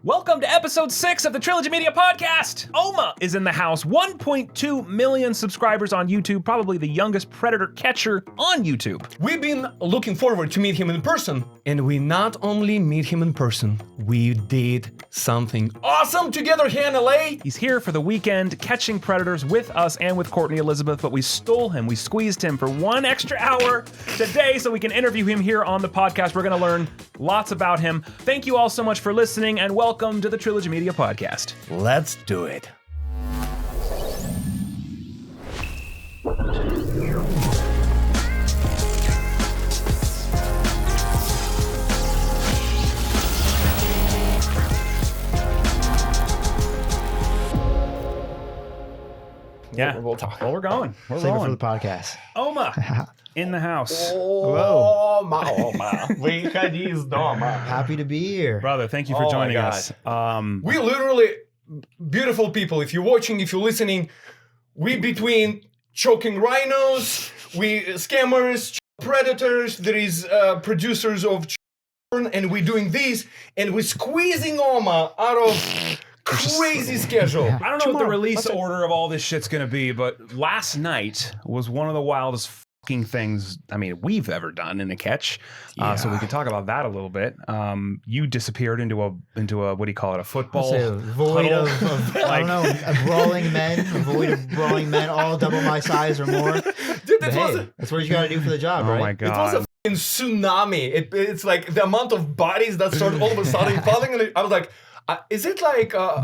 Welcome to episode 6 of the Trilogy Media podcast. Omma is in the house. 1.2 million subscribers on YouTube, probably the youngest predator catcher on YouTube. We've been looking forward to meet him in person, and we not only meet him in person, we did something awesome together here in LA. He's here for the weekend, catching predators with us and with Courtney Elizabeth, but we stole him. We squeezed him for 1 extra hour today so we can interview him here on the podcast. We're going to learn lots about him. Thank you all so much for listening, and welcome to the Trilogy Media podcast. Let's do it. Yeah, We'll talk. Well, we're going. We're Save it for rolling. the podcast. Omma in the house. Omma. Выходи из дома. Happy to be here. Brother, thank you for Oh my joining God. us. We literally, beautiful people, if you're watching, if you're listening, we between choking rhinos, we scammers, predators, there is producers of porn, and we're doing this, and we're squeezing Omma out of crazy schedule. I don't know what the release order of all this shit's gonna be, but last night was one of the wildest fucking things, I mean, we've ever done in a catch. So we can talk about that a little bit. You disappeared into a what do you call it? A football Void huddle? of I don't know, a void of brawling men, all double my size or more. Dude, But that that's what you got to do for the job, Oh right? my it was a god. fucking tsunami. It's like the amount of bodies that started all of a sudden falling. And I was like, is it like a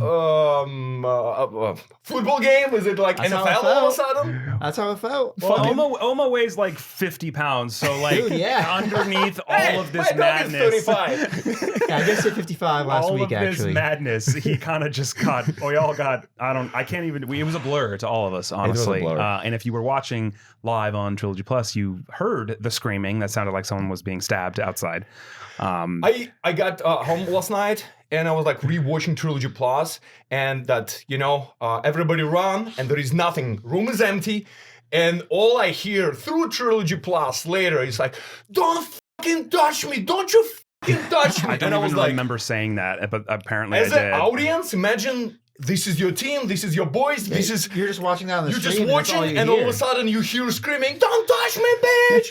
football game? Is it like That's how NFL it all of a felt. sudden? That's how it felt. Well, Omma weighs like 50 pounds, so like Dude, yeah. underneath Hey, all of this my dog is madness. 35. Yeah, I just hit 55 last all week, of this actually. madness, he kind of just got. We all got. I can't even. It was a blur to all of us, honestly. blur. And if you were watching live on Trilogy Plus, you heard the screaming. That sounded like someone was being stabbed outside. I got home last night and I was like rewatching Trilogy Plus, and that everybody run and there is nothing. Room is empty, and all I hear through Trilogy Plus later is like, "Don't fucking touch me! Don't you fucking touch me!" I don't and I even was like, remember saying that, but apparently as I an did. audience, imagine this is your team, this is your boys, this is You're just watching that on the you're stream. just and that's watching, all you and all hear. of a sudden you hear screaming, "Don't touch me, bitch!"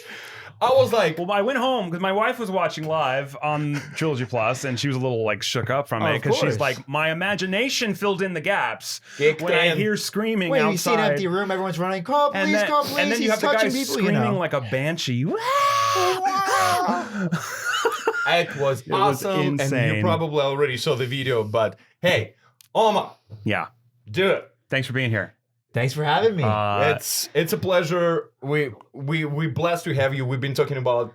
I was like, Well, I went home because my wife was watching live on Trilogy Plus, and she was a little like shook up from it of because she's course. like, my imagination filled in the gaps Kicked when I in. hear screaming Wait, outside. you see an empty room, everyone's running, call police, and then, call police, and then you he's have the guy touching people, screaming like a banshee. it was awesome, and insane. you probably already saw the video, but hey, Omma, Yeah. do it. Thanks for being here. Thanks for having me. It's a pleasure. We blessed to have you. We've been talking about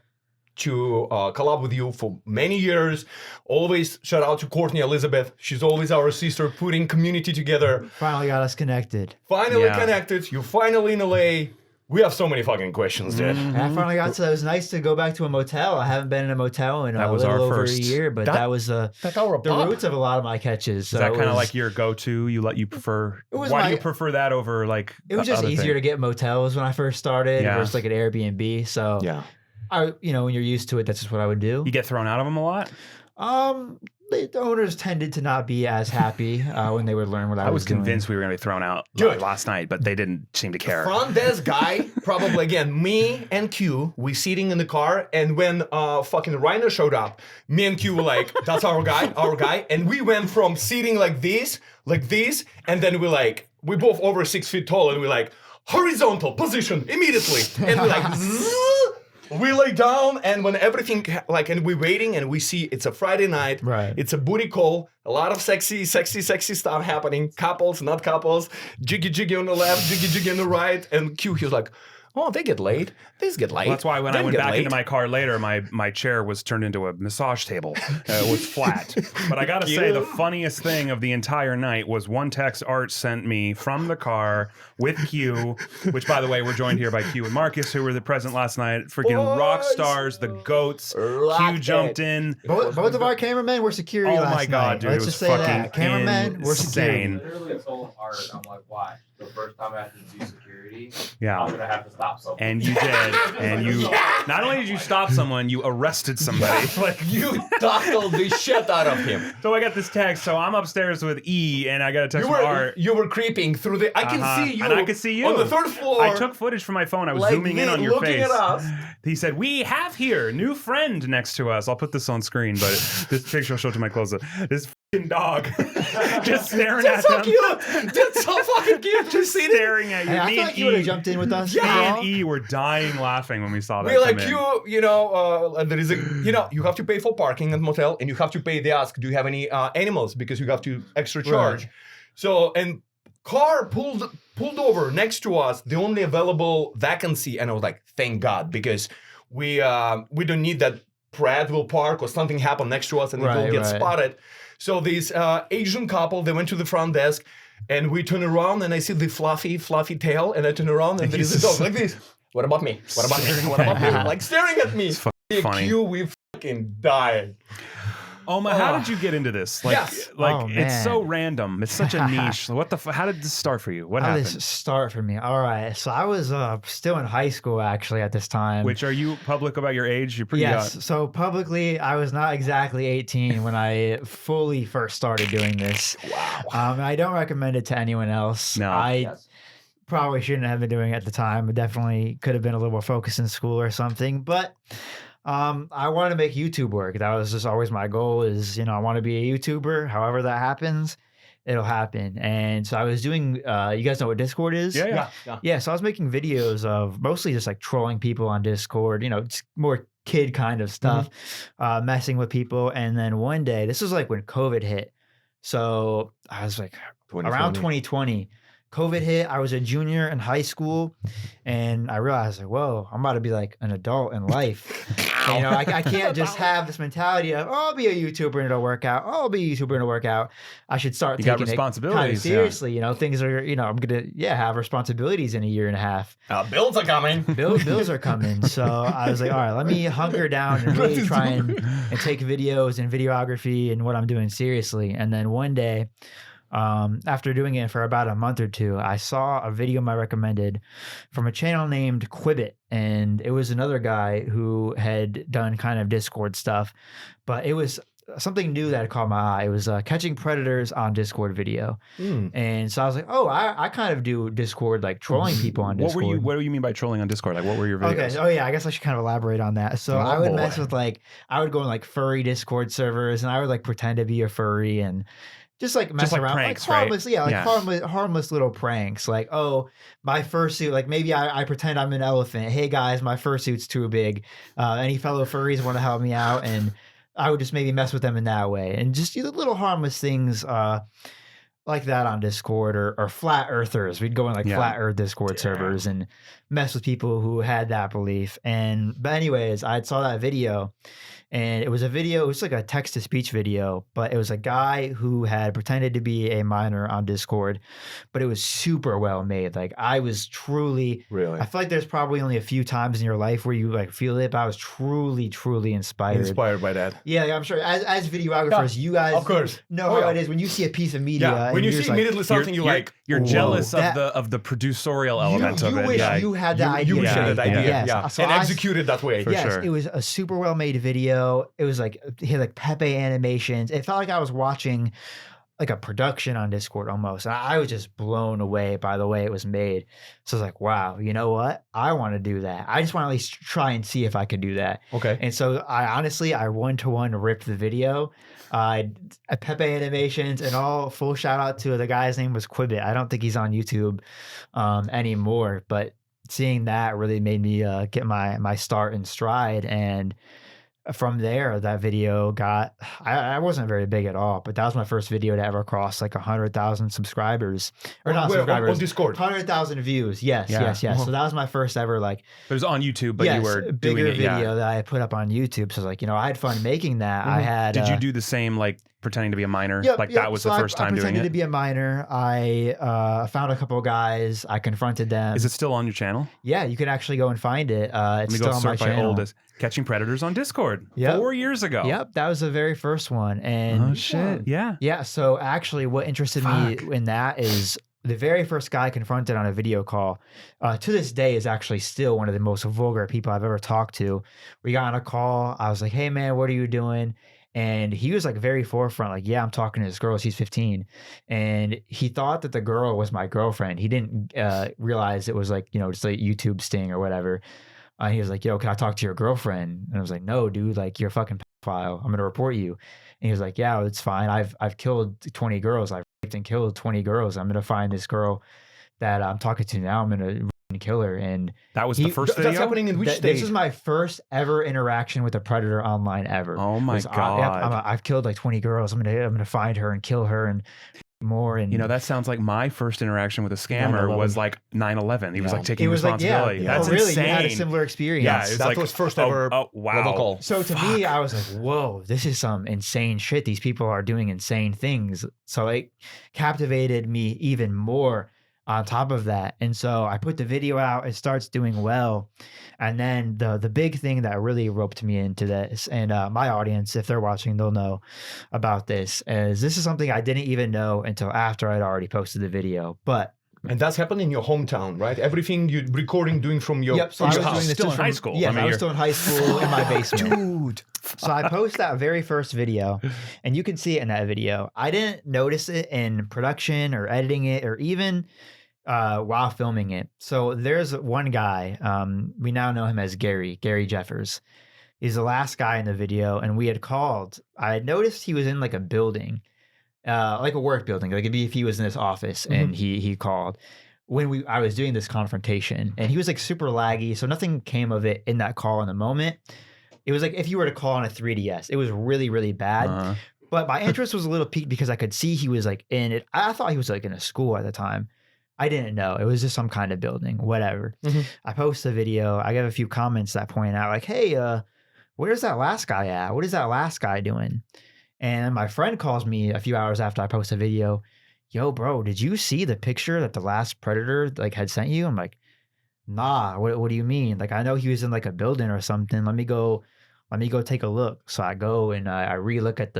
to collab with you for many years. Always shout out to Courtney Elizabeth. She's always our sister, putting community together. Finally got us connected. Finally Yeah. connected. You're finally in LA. We have so many fucking questions, dude. And I finally got to. It was nice to go back to a motel. I haven't been in a motel in That a was little our over first. a year, but that was That's our the pop. roots of a lot of my catches. So Is that it kind of was- like your go-to? You prefer? It was Why do my- you prefer that over like? It was just other easier thing? to get motels when I first started Yeah. versus like an Airbnb. So Yeah. when you're used to it, that's just what I would do. You get thrown out of them a lot. The owners tended to not be as happy when they would learn what I I was doing. convinced we were going to be thrown out Dude. last night, but they didn't seem to care. Front desk guy, probably again, me and Q, we sitting in the car, and when fucking Rhino showed up, me and Q were like, "That's our guy," and we went from sitting like this, and then we both over 6 feet tall, and we're like, horizontal position immediately, and we're like, zzz, we lay down, and when everything and we're waiting, and we see it's a Friday night, Right. It's a booty call, a lot of sexy stuff happening, couples, not couples, jiggy on the left, jiggy on the right, and Q, he was like, "Oh, they get laid. These get laid." Well, that's why when I Them went get back laid. into my car later, my chair was turned into a massage table. It was flat. But I got to say, the funniest thing of the entire night was one text Art sent me from the car with Q, which, by the way, we're joined here by Q and Marcus, who were present last night. Freaking rock Boys. stars, the goats. Q Rocked jumped it. in. Both of our cameramen were security Oh last my God, night. dude, Let's it was just say fucking that. Cameramen were security. insane. Literally told Art, I'm like, why? The first time I have to do security, Yeah. I'm gonna have to stop stop someone. And you did. And you not only did you stop someone, you arrested somebody. Like You tackled the shit out of him. so I got this text. So I'm upstairs with E and I got a text from Art. You were creeping through the. I can see you. And I could see you on the third floor. I took footage from my phone. I was like zooming in on your looking face. at us. He said, "We have here new friend next to us." I'll put this on screen, but this picture will show to my close-up. This fucking dog just staring That's at so them. cute. That's so fucking cute. Just staring at you. Hey, I Me feel and like you would have E, jumped in with us. me Paul. and E were dying laughing when we saw that. We're like come in. you know, there is a, you have to pay for parking at Motel, and you have to pay. They ask, do you have any animals? Because you have to extra charge. Right. So and car pulled over next to us, the only available vacancy, and I was like, thank God, because we don't need that Brad will park or something happen next to us and it will get spotted. So this Asian couple, they went to the front desk, and we turn around and I see the fluffy tail, and I turn around and there is a dog like this. What about me? What about me? What about me? Like staring at me. funny. We fucking died. Oma, how did you get into this? Like, Yes. like Oh, it's so man. random. It's such a niche. What the? How did this start for you? What How did happened? this start for me? All right. So I was still in high school actually at this time. Which are you public about your age? You're pretty Yes. young. So publicly, I was not exactly 18 when I fully first started doing this. Wow. I don't recommend it to anyone else. No. I probably shouldn't have been doing it at the time. I definitely could have been a little more focused in school or something. But I wanted to make YouTube work. That was just always my goal is, I want to be a YouTuber. However that happens, it'll happen. And so I was doing, you guys know what Discord is? Yeah. Yeah, so I was making videos of mostly just like trolling people on Discord, just more kid kind of stuff, messing with people. And then one day, this was like when COVID hit. So I was like around 2020, COVID hit. I was a junior in high school, and I realized, like, whoa, I'm about to be like an adult in life. And, I can't just have this mentality of, oh, I'll be a YouTuber and it'll work out. Oh, I'll be a YouTuber and it'll work out. I should start You got taking it kind of responsibilities, seriously. Things are, I'm gonna have responsibilities in a year and a half. Bills are coming. Bills are coming. So I was like, all right, let me hunker down and really try and take videos and videography and what I'm doing seriously. And then one day, after doing it for about a month or two, I saw a video I recommended from a channel named Quibbit. And it was another guy who had done kind of Discord stuff, but it was something new that caught my eye. It was catching predators on Discord video. And so I was like, oh, I kind of do Discord, like trolling people on Discord. What do you mean by trolling on Discord? Like, what were your videos? Okay. Oh yeah. I guess I should kind of elaborate on that. So I would mess with I would go in like furry Discord servers, and I would like pretend to be a furry and just like mess around, pranks, like harmless, right? harmless little pranks. Like, oh, my fursuit. Like maybe I pretend I'm an elephant. Hey guys, my fursuit's too big. Any fellow furries want to help me out, and I would just maybe mess with them in that way, and just little harmless things. Like that on Discord or flat earthers. We'd go in flat earth Discord servers and mess with people who had that belief. But anyways, I saw that video, and it was like a text to speech video, but it was a guy who had pretended to be a minor on Discord, but it was super well made. Like I was truly, Really? I feel like there's probably only a few times in your life where you like feel it, but I was truly, truly inspired. Inspired by that. Yeah, I'm sure. As videographers, you guys of course. know how it is when you see a piece of media. Yeah. When and you you're see just like, immediately something, You're Whoa. jealous That- of the producerial element you of it. wish Yeah. you had that idea. You wish you had that idea. Yes. Yeah. So and I- executed that way. yes, sure. it was a super well made video. It was like he had like Pepe animations. It felt like I was watching like a production on Discord almost. And I was just blown away by the way it was made. So I was like, wow, you know what? I want to do that. I just want to at least try and see if I could do that. Okay. And so I one-to-one ripped the video. Pepe animations and all. Full shout out to the guy's name was Quibbit. I don't think he's on YouTube anymore, but seeing that really made me get my start in stride. And from there, that video got, I wasn't very big at all, but that was my first video to ever cross like 100,000 subscribers. Or not Where? subscribers. On Discord. 100,000 views. Yes, Yeah. yes. So that was my first ever like, But it was on YouTube, but yes, you were bigger doing it. video Yeah. that I put up on YouTube. So like, I had fun making that. I had. Did you do the same, like pretending to be a minor? Yep, Like yep. that was So the first I time doing pretended to it? be a minor. I found a couple of guys. I confronted them. Is it still on your channel? Yeah, you can actually go and find it. It's Let me still go on my search my channel. oldest. Catching Predators on Discord. Yep. 4 years ago. Yep, that was the very first one. And Oh, shit. Yeah. yeah, so actually what interested me in that is the very first guy I confronted on a video call, to this day, is actually still one of the most vulgar people I've ever talked to. We got on a call. I was like, "Hey, man, what are you doing?" And he was like very forefront, like, "Yeah, I'm talking to this girl. She's 15." And he thought that the girl was my girlfriend. He didn't realize it was like, just like YouTube sting or whatever. He was like, "Yo, can I talk to your girlfriend?" And I was like, "No, dude, like, you're a fucking pedophile. I'm going to report you." And he was like, "Yeah, it's fine. I've killed 20 girls. I've raped and killed 20 girls. I'm going to find this girl that I'm talking to now. I'm going to kill her." And that was the first video? That's happening in which stage? This is my first ever interaction with a predator online ever. Oh my God. I've killed like 20 girls. I'm gonna find her and kill her and more. And that sounds like my first interaction with a scammer 9/11. was like 9/11. He was like taking it was responsibility. like, That's really? insane. You had a similar experience. Yeah, it's that like, was first ever wow. call. So to me, I was like, whoa, this is some insane shit. These people are doing insane things. So it captivated me even more on top of that. And so I put the video out, it starts doing well. And then the big thing that really roped me into this, and my audience, if they're watching, they'll know about this, is this is something I didn't even know until after I'd already posted the video. And that's happened in your hometown, right? Everything you recording, doing from your, So I from was your doing house. this Still just in high from- school. Yes, I mean, I was you're- still in high school in my basement. Dude. So I post that very first video, and you can see it in that video. I didn't notice it in production or editing it or even while filming it. So there's one guy, we now know him as Gary Jeffers. He's the last guy in the video, and we had called. I had noticed he was in like a building, like a work building. Like it'd be if he was in his office and he called. When I was doing this confrontation, and he was like super laggy, so nothing came of it in that call in the moment. It was like if you were to call on a 3DS, it was really, really bad. But my interest was a little piqued because I could see he was like in it. I thought he was like in a school at the time. I didn't know. It was just some kind of building, whatever. I post a video. I got a few comments that point out like, "Hey, where's that last guy at? What is that last guy doing?" And my friend calls me a few hours after I post a video. "Yo, bro, did you see the picture that the last predator like had sent you?" I'm like, "Nah, what do you mean? Like, I know he was in like a building or something. Let me go take a look." So I go and I re-look at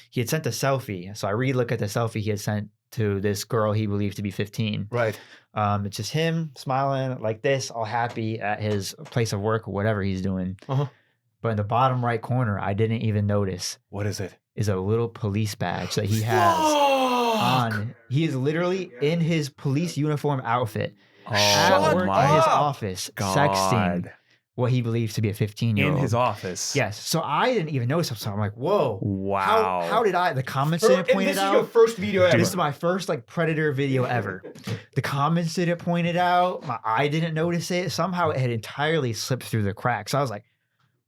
he had sent a selfie. So I re-look at the selfie he had sent to this girl he believed to be 15. Right. It's just him smiling like this, all happy at his place of work or whatever he's doing. But in the bottom right corner, I didn't even notice, What is it? is a little police badge that he has on. He is literally in his police uniform outfit at work in his office, sexting what he believes to be a 15-year-old. In his office. Yes. So I didn't even notice. So I'm like, whoa. Wow. How did the comments didn't point And this it is your out? first video ever. This is my first like predator video ever. The comments didn't point it out. My eye didn't notice it. Somehow it had entirely slipped through the cracks. I was like,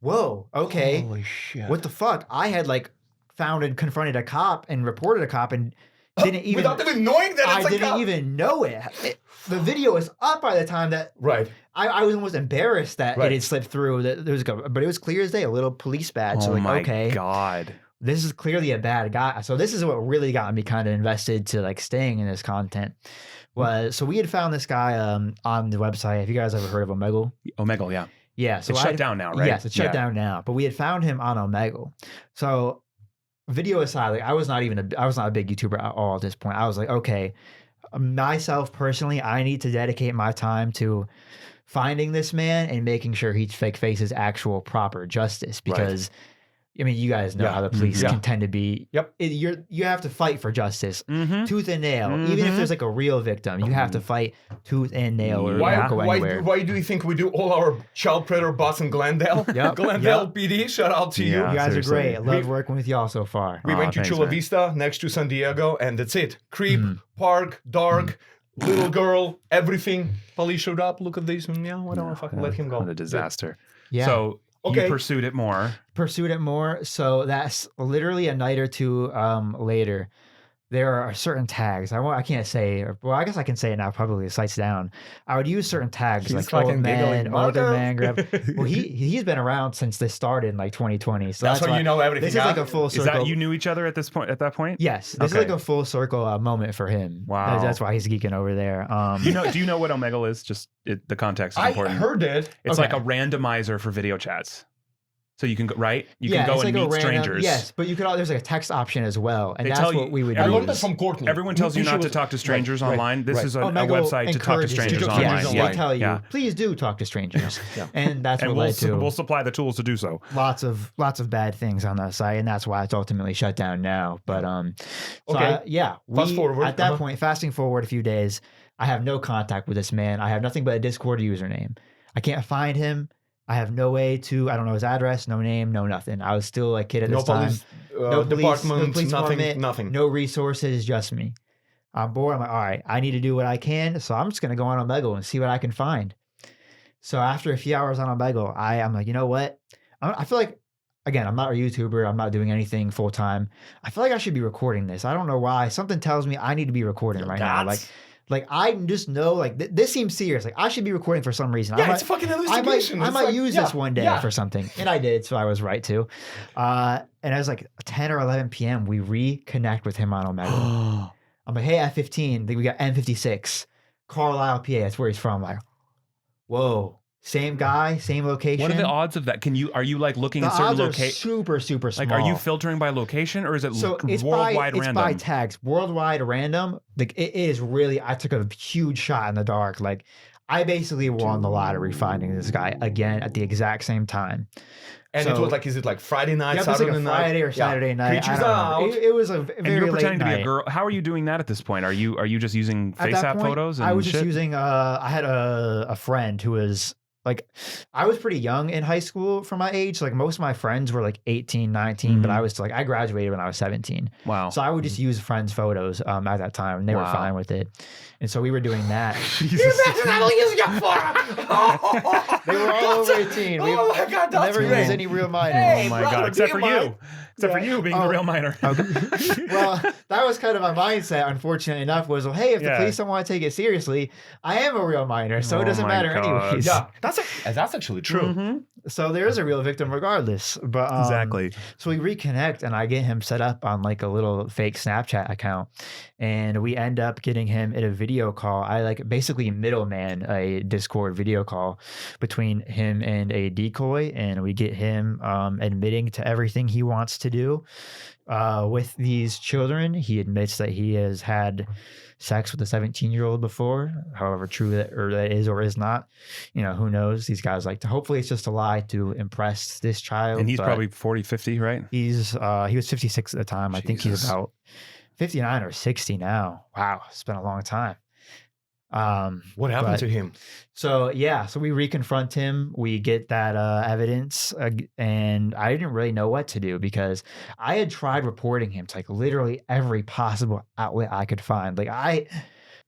whoa, okay. Holy shit. What the fuck? I had like found and confronted a cop and reported a cop and didn't even Without even knowing that I it's a didn't cop. even know it. The video was up by the time that Right. I was almost embarrassed that Right. it had slipped through. That there was but it was clear as day, a little police badge. So Oh like, my okay, God. this is clearly a bad guy. So this is what really got me kind of invested to like staying in this content. So we had found this guy on the website. Have you guys ever heard of Omegle? Omegle, yeah. Yeah, so It's shut down now, right? Yes, it's shut Yeah. down now. But we had found him on Omegle. So video aside, like I was not a big YouTuber at all at this point. I was like, okay, myself personally, I need to dedicate my time to finding this man and making sure he faces actual proper justice because I mean, you guys know Yeah. how the police Yeah. can tend to be. Yep. You have to fight for justice, Mm-hmm. tooth and nail. Even if there's like a real victim, you have to fight tooth and nail or not go anywhere. Why do you think we do all our child predator bots in Glendale? Yep. Glendale PD, shout out to Yeah. You you. guys seriously. are great. I love working with y'all so far. We went to thanks, Chula man. Vista next to San Diego, and that's it. Creep, park, dark, little girl, everything. Police showed up. Look at this, and yeah, whatever. Fucking let him go. What a disaster. Yeah. So Okay. you pursued it more. Pursued it more. So that's literally a night or two later. There are certain tags. I can't say. Well, I guess I can say it now. Probably the site's down. I would use certain tags He's like fucking old man, giggling. older Marco. man grab. Well, he's been around since this started in like 2020. So That's how why- you know everything. This is huh? like a full Is circle. that you knew each other at this point? At that point? Yes, this Okay. is like a full circle moment for him. Wow. That's why he's geeking over there. Do you know what Omegle is? Just the context is I important. heard it. It's Okay. like a randomizer for video chats. So you can go, right? You can go it's and like a meet random, strangers. yes, but you could. There's like a text option as well, and They that's tell you- what we would I use. learned that from Courtney. Everyone tells you not to talk to strangers online. This is a Omegle website to talk to encourages strangers to talk to online. strangers Yes, online. they tell you, Yeah. please do talk to strangers, Yeah. and that's And what led to we'll supply the tools to do so. lots of bad things on that site, and that's why it's ultimately shut down now. But so Okay. Fast forward. at that point, fasting forward a few days, I have no contact with this man. I have nothing but a Discord username. I can't find him. I have no way to. I don't know his address, no name, no nothing. I was still a kid at No this time. police No department, police nothing, department, nothing. no resources, just me. I'm bored. I'm like, all right, I need to do what I can. So I'm just gonna go on Omegle and see what I can find. So after a few hours on Omegle, I'm like, you know what? I feel like, again, I'm not a YouTuber. I'm not doing anything full time. I feel like I should be recording this. I don't know why. Something tells me I need to be recording right now. Like I just know, like this seems serious. Like I should be recording for some reason. Yeah, it's fucking investigation. I might use this one day for something, and I did, so I was right too. And I was like 10 or 11 p.m. We reconnect with him on Omegle. I'm like, hey, F15. We got N56, Carlisle, PA. That's where he's from. I'm like, whoa, same guy, same location. What are the odds of that? Are you like looking The at certain odds are locations? super small. Like, are you filtering by location or is it So it's worldwide by, random? It's by tags, worldwide random. Like it is really. I took a huge shot in the dark. Like I basically won the lottery finding this guy again at the exact same time. And So- it was like, is it like Friday night, Yeah, it was Saturday like a night? Friday or Saturday night. I Creatures don't out. know. It was a very And you're late pretending to be night. a girl. How are you doing that at this point? Are you just using At face that app point, photos? And I was shit? just using. I had a friend who was like, I was pretty young in high school for my age. Like most of my friends were like 18, 19, but I was like, I graduated when I was 17. Wow. So I would just use friends' photos at that time, and they were Wow. fine with it. And so we were doing that. They were all over 18. We Oh my God, that's never great. used any real minors. Hey, Oh my brother, god! Except for be a you. Except for you being the real minor. Well, that was kind of my mindset, unfortunately enough, was, well, hey, if the Yeah. police don't want to take it seriously, I am a real minor, so Oh it doesn't my matter God. anyways. Yeah, that's actually true. Mhm. So there is a real victim regardless. But Exactly. So we reconnect and I get him set up on like a little fake Snapchat account. And we end up getting him in a video call. I like basically middleman a Discord video call between him and a decoy. And we get him admitting to everything he wants to do with these children. He admits that he has had sex with a 17-year-old before, however true that is or is not. You know, who knows? These guys like to, hopefully it's just a lie to impress this child. And he's but probably 40, 50, right? he was 56 at the time. I think he's Jesus. about 59 or 60 now. Wow, it's been a long time. What happened But- to him? So so we reconfront him. We get that evidence, and I didn't really know what to do because I had tried reporting him to like literally every possible outlet I could find. Like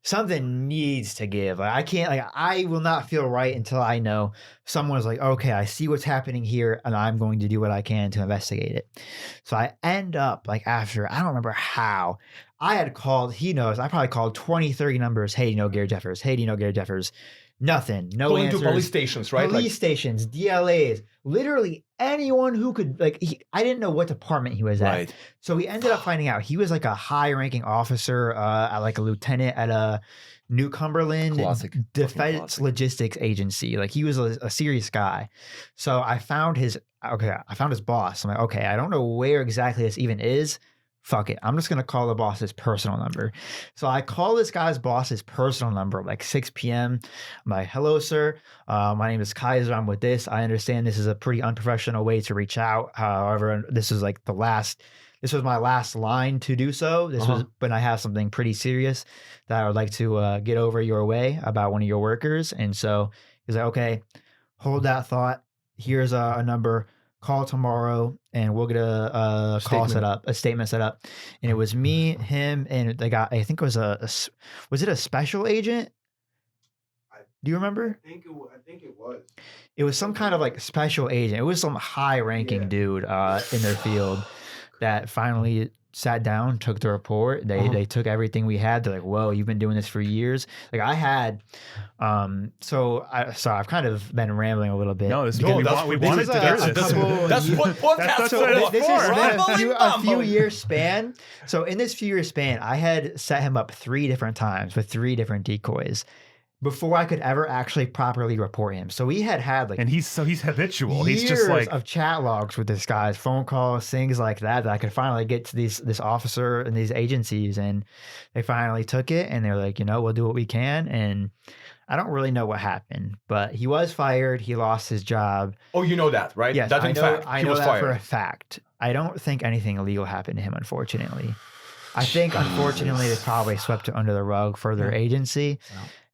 something needs to give. Like I can't. Like I will not feel right until I know someone's like, okay, I see what's happening here, and I'm going to do what I can to investigate it. So I end up like after I don't remember how. I had called, he knows, I probably called 20, 30 numbers. Hey, do you know Gary Jeffers? Hey, do you know Gary Jeffers? Nothing. No Going answers. to police stations, right? Police stations, DLAs, literally anyone who could, like, I didn't know what department he was at. Right. So we ended up finding out he was like a high ranking officer, at like a lieutenant at a New Cumberland Classic. Defense Classic. Logistics Agency. Like he was a serious guy. So I found his boss. I'm like, okay, I don't know where exactly this even is. Fuck it. I'm just going to call the boss's personal number. So I call this guy's boss's personal number like 6 p.m. I'm like, hello, sir. My name is Kaiser. I'm with this. I understand this is a pretty unprofessional way to reach out. However, this is like this was my last line to do so. This was when I have something pretty serious that I would like to get over your way about one of your workers. And so he's like, okay, hold that thought. Here's a number. Call tomorrow and we'll get a call set up, a statement set up. And it was me, him, and they got, I think it was was it a special agent? Do you remember? I think it was. It was some kind of like special agent. It was some high ranking dude in their field that finally sat down, took the report. They took everything we had. They're like, whoa, you've been doing this for years. Like I had, so I've kind of been rambling a little bit. No, this is No, good. that's- We this wanted is to a- hear that's a this. couple- That's what podcasts That's are what for. it's This has Right? been a few year span. So in this few year span, I had set him up 3 different times with 3 different decoys. before I could ever actually properly report him. So we had like And he's habitual. years He's just like of chat logs with this guy's phone calls, things like that I could finally get to this officer and these agencies, and they finally took it and they're like, we'll do what we can. And I don't really know what happened, but he was fired. He lost his job. Oh, you know that, right? Yes, That's in fact. I He know was that fired. for a fact. I don't think anything illegal happened to him, unfortunately. I think, unfortunately, they probably swept it under the rug for their agency.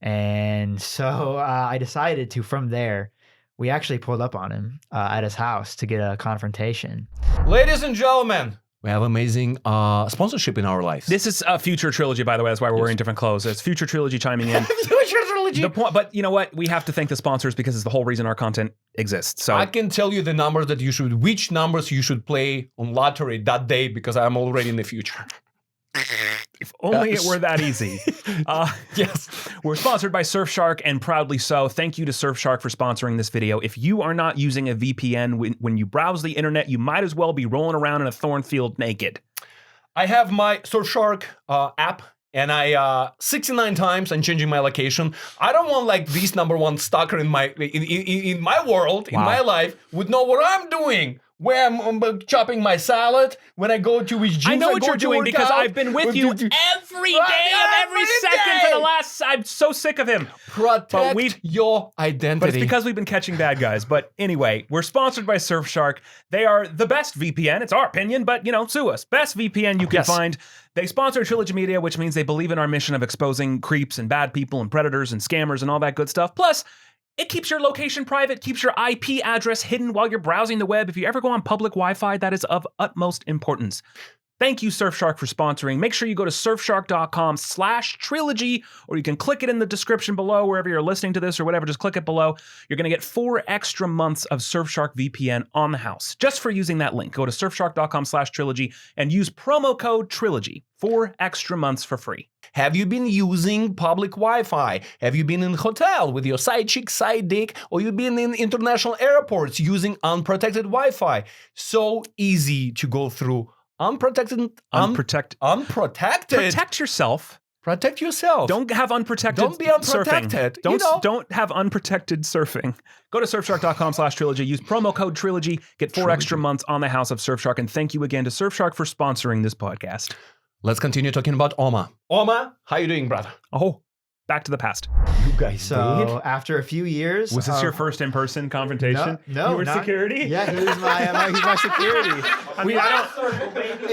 And so I decided to, from there, we actually pulled up on him at his house to get a confrontation. Ladies and gentlemen, we have amazing sponsorship in our lives. this is a future trilogy, by the way. That's why we're wearing different clothes. It's future trilogy chiming in. The point, but you know what? We have to thank the sponsors because it's the whole reason our content exists. So I can tell you the numbers that which numbers you should play on lottery that day because I'm already in the future. if only it were that easy. Yes. We're sponsored by Surfshark, and proudly so. Thank you to Surfshark for sponsoring this video. If you are not using a VPN when you browse the internet, you might as well be rolling around in a thorn field naked. I have my Surfshark app, and I 69 times I'm changing my location. I don't want like this number one stalker in my world, in my life, would know what I'm doing. Where I'm chopping my salad, when I go to which gym I know what go you're to doing work because out. I've been with you every day of every second for the last. I'm so sick of him. Protect your identity. But it's because we've been catching bad guys. But anyway, we're sponsored by Surfshark. They are the best VPN. It's our opinion, but sue us. Best VPN you can find. They sponsor Trilogy Media, which means they believe in our mission of exposing creeps and bad people and predators and scammers and all that good stuff. Plus, it keeps your location private, keeps your IP address hidden while you're browsing the web. If you ever go on public Wi-Fi, that is of utmost importance. Thank you, Surfshark, for sponsoring. Make sure you go to surfshark.com/trilogy, or you can click it in the description below, wherever you're listening to this or whatever, just click it below. You're going to get 4 extra months of Surfshark VPN on the house, just for using that link. Go to surfshark.com/trilogy and use promo code TRILOGY. 4 extra months for free. Have you been using public Wi-Fi? Have you been in a hotel with your side chick, side dick, or you've been in international airports using unprotected Wi-Fi? So easy to go through. Unprotected. Protect yourself. Protect yourself. Don't have unprotected Don't be unprotected. surfing. Don't have unprotected surfing. Go to surfshark.com/trilogy. Use promo code TRILOGY. Get 4 extra months on the house of Surfshark. And thank you again to Surfshark for sponsoring this podcast. Let's continue talking about Omma. Omma, how you doing, brother? Oh, back to the past. You guys So after a few years, Was this your first in-person confrontation? No, you were not- security? Yeah, he was my security.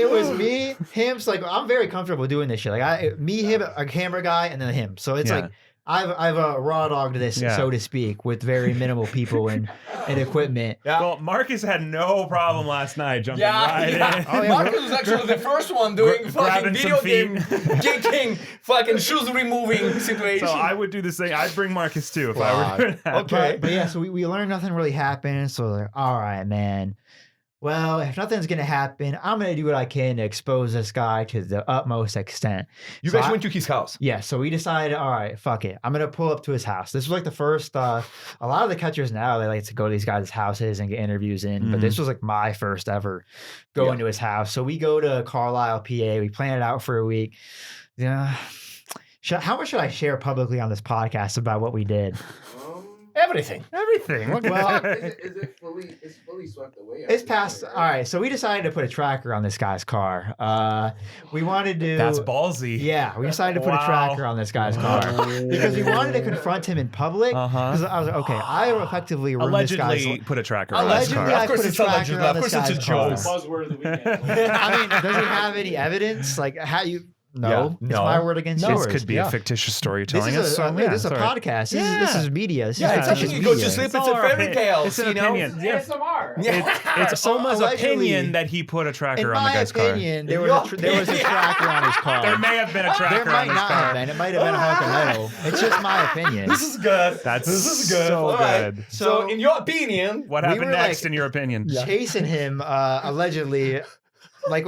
It was me, him. So like, I'm very comfortable doing this shit. Like me, him, a camera guy, and then him. So it's Yeah. like I've raw dogged this, so to speak, with very minimal people and equipment. Well, Marcus had no problem last night jumping right in. Oh, yeah. Marcus was actually the first one doing fucking grabbing video some game kicking, fucking shoes removing situation. So I would do the same. I'd bring Marcus too if I were doing that. Okay. But yeah, so we learned nothing really happened. So like, all right, man. Well, if nothing's gonna happen, I'm gonna do what I can to expose this guy to the utmost extent. You So guys went to his house. Yeah, so we decided, all right, fuck it. I'm gonna pull up to his house. This was like the first. A lot of the catchers now they like to go to these guys' houses and get interviews in, but this was like my first ever going to his house. So we go to Carlisle, PA. We plan it out for a week. Yeah. How much should I share publicly on this podcast about what we did? Everything. Look, Well, Is it fully? It's fully swept away. it's past. All right, so we decided to put a tracker on this guy's car. We wanted to. that's ballsy. Yeah, we decided to put a Wow. tracker on this guy's car because we wanted to confront him in public. Because I was like, okay, I effectively ruined this guy's. Allegedly put a tracker on his Allegedly, car. I Of course put a it's tracker allegedly. on Of this course it's guy's a car. joke. Buzzword of the weekend. I mean, does he have any evidence? Like, how you? No, it's no. my word against yours. This could be a fictitious story This telling is us. a, So, this is a sorry. podcast. This is media. This Yeah, is it's fictitious something you go media. to sleep. It's It's a all fairy right. tale. It's an you know? opinion. Yeah. ASMR. It's So Omma's allegedly- opinion that he put a tracker In on the my guy's car. opinion, there was a tracker on his car. There may have been a There tracker on might his not have car. been. It might have been a hunk of metal. It's just my opinion. This is good. That's this is good. so All right. good. So, in your opinion, What We happened were next, like- in your opinion? chasing him allegedly like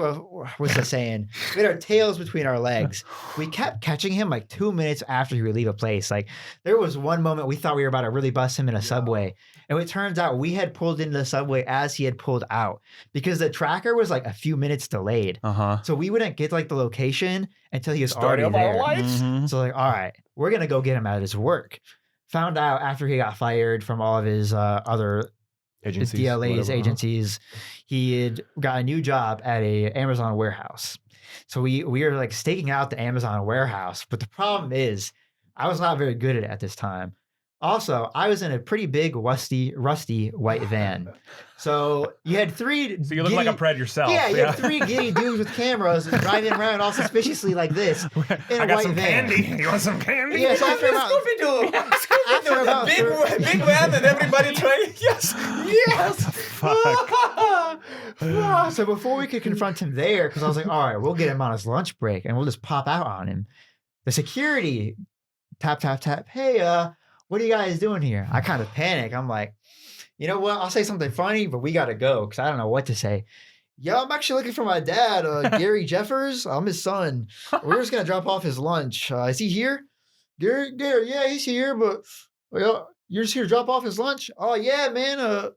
what's the saying? We had our tails between our legs. We kept catching him like 2 minutes after he would leave a place. Like there was one moment we thought we were about to really bust him in a subway. And it turns out we had pulled into the subway as he had pulled out because the tracker was like a few minutes delayed. So we wouldn't get like the location until he was already there. So like, all right, we're going to go get him out of his work. Found out after he got fired from all of his other his DLAs, agencies, he had got a new job at a Amazon warehouse. So we were like staking out the Amazon warehouse. But the problem is I was not very good at it at this time. Also, I was in a pretty big, rusty white van. So you had three. So you look like a pred yourself. Yeah, you had three giddy dudes with cameras driving around all suspiciously like this in a I got white some van. candy. You want some candy? Yeah, so after about, Big van and everybody trying. Yes. Fuck. So before we could confront him there, because I was like, all right, we'll get him on his lunch break and we'll just pop out on him. The security tap. Hey, what are you guys doing here? I kind of panic. I'm like, you know what? I'll say something funny, but we got to go because I don't know what to say. Yo, I'm actually looking for my dad, Gary Jeffers. I'm his son. We're just going to drop off his lunch. Is he here? Gary, yeah, he's here, but you're just here to drop off his lunch? Oh, yeah, man.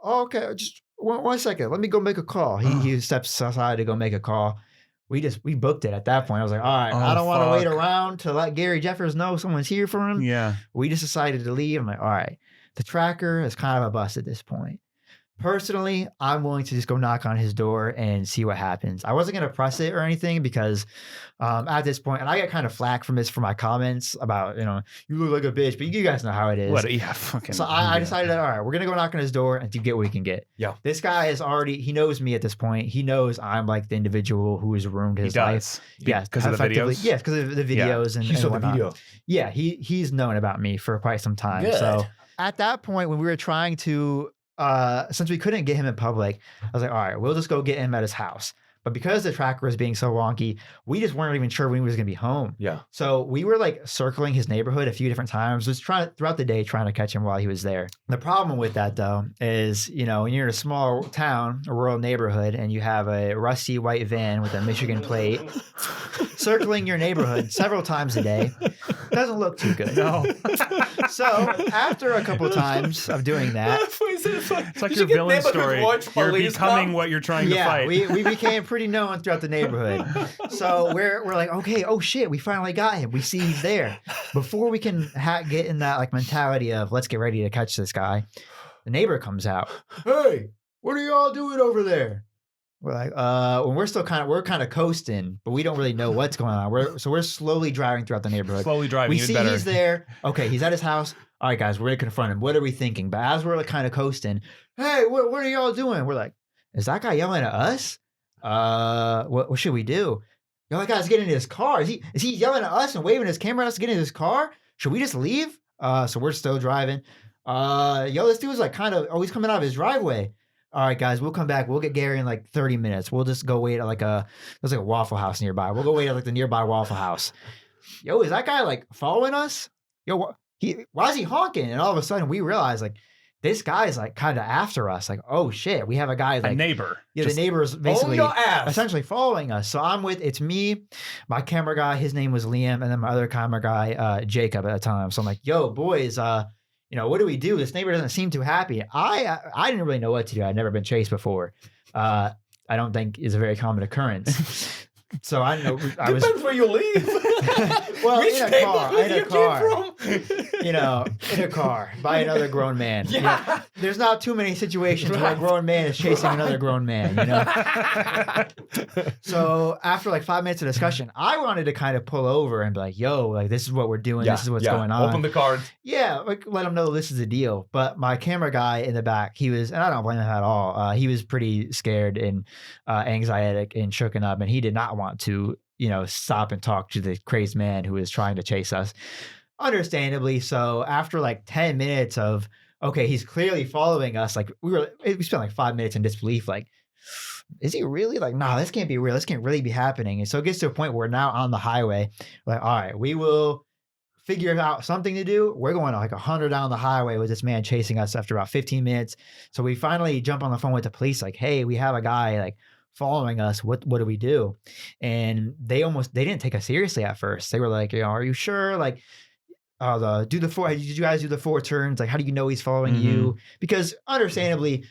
Okay, just one second. Let me go make a call. He steps aside to go make a call. We booked it at that point. I was like, all right, I don't want to wait around to let Gary Jeffers know someone's here for him. Yeah. We just decided to leave. I'm like, all right, the tracker is kind of a bust at this point. Personally, I'm willing to just go knock on his door and see what happens. I wasn't going to press it or anything because at this point, and I get kind of flack from this for my comments about, you look like a bitch, but you guys know how it is. What? Yeah, fucking. So I decided, all right, we're going to go knock on his door and get what we can get. Yeah. This guy he knows me at this point. He knows I'm like the individual who has ruined his life. Yeah. Because of the videos? Yes, because of the videos and he saw the whatnot. video. Yeah, he's known about me for quite some time. Good. So at that point, when we were trying to, since we couldn't get him in public, I was like, all right, we'll just go get him at his house. But because the tracker was being so wonky, we just weren't even sure when he was going to be home. Yeah. So we were like circling his neighborhood a few different times, just throughout the day, trying to catch him while he was there. The problem with that, though, is, when you're in a small town, a rural neighborhood, and you have a rusty white van with a Michigan plate circling your neighborhood several times a day, doesn't look too good. No. So after a couple times of doing that, It's like your villain story. You're becoming what you're trying to fight. we became pretty known throughout the neighborhood. So we're like, okay, oh shit, we finally got him. We see he's there. Before we can get in that like mentality of let's get ready to catch this guy, the neighbor comes out. Hey, what are y'all doing over there? We're like, when we're kind of coasting, but we don't really know what's going on. We're slowly driving throughout the neighborhood. Slowly driving. We see he's there. Okay, he's at his house. All right, guys, we're gonna confront him. What are we thinking? But as we're like kind of coasting, hey, what are y'all doing? We're like, is that guy yelling at us? What should we do? Yo, that guy's getting in his car. Is he yelling at us and waving his camera at us to get in his car? Should we just leave? So we're still driving. This dude's like he's coming out of his driveway. All right, guys, we'll come back. We'll get Gary in like 30 minutes. We'll just go wait at there's like a Waffle House nearby. We'll go wait at like the nearby Waffle House. Yo, is that guy like following us? Yo, why is he honking? And all of a sudden we realize like this guy's like kind of after us. Like, oh shit, we have a guy like a neighbor. Yeah, the neighbor's basically essentially following us. So it's me, my camera guy, his name was Liam, and then my other camera guy, Jacob at the time. So I'm like, yo, boys, what do we do? This neighbor doesn't seem too happy. I didn't really know what to do. I'd never been chased before. I don't think is a very common occurrence. So I know I was. Depends where you live. Well, Which in a car, in a car by another grown man. Yeah. There's not too many situations where a grown man is chasing another grown man. So after like 5 minutes of discussion, I wanted to kind of pull over and be like, "Yo, like this is what we're doing. This is what's going on." Open the card. Yeah, like let him know this is the deal. But my camera guy in the back, he was, and I don't blame him at all. He was pretty scared and anxietic and shooken up, and he did not want to, stop and talk to the crazed man who was trying to chase us. Understandably. So after like 10 minutes of, okay, he's clearly following us. Like we spent like 5 minutes in disbelief. Like, is he really? Like, nah, this can't be real. This can't really be happening. And so it gets to a point where we're now on the highway. We're like, all right, we will figure out something to do. We're going like 100 down the highway with this man chasing us after about 15 minutes. So we finally jump on the phone with the police. Like, hey, we have a guy like following us. What do we do? And they didn't take us seriously at first. They were like, are you sure? Like, did you guys do the 4 turns? Like, how do you know he's following you? Because understandably,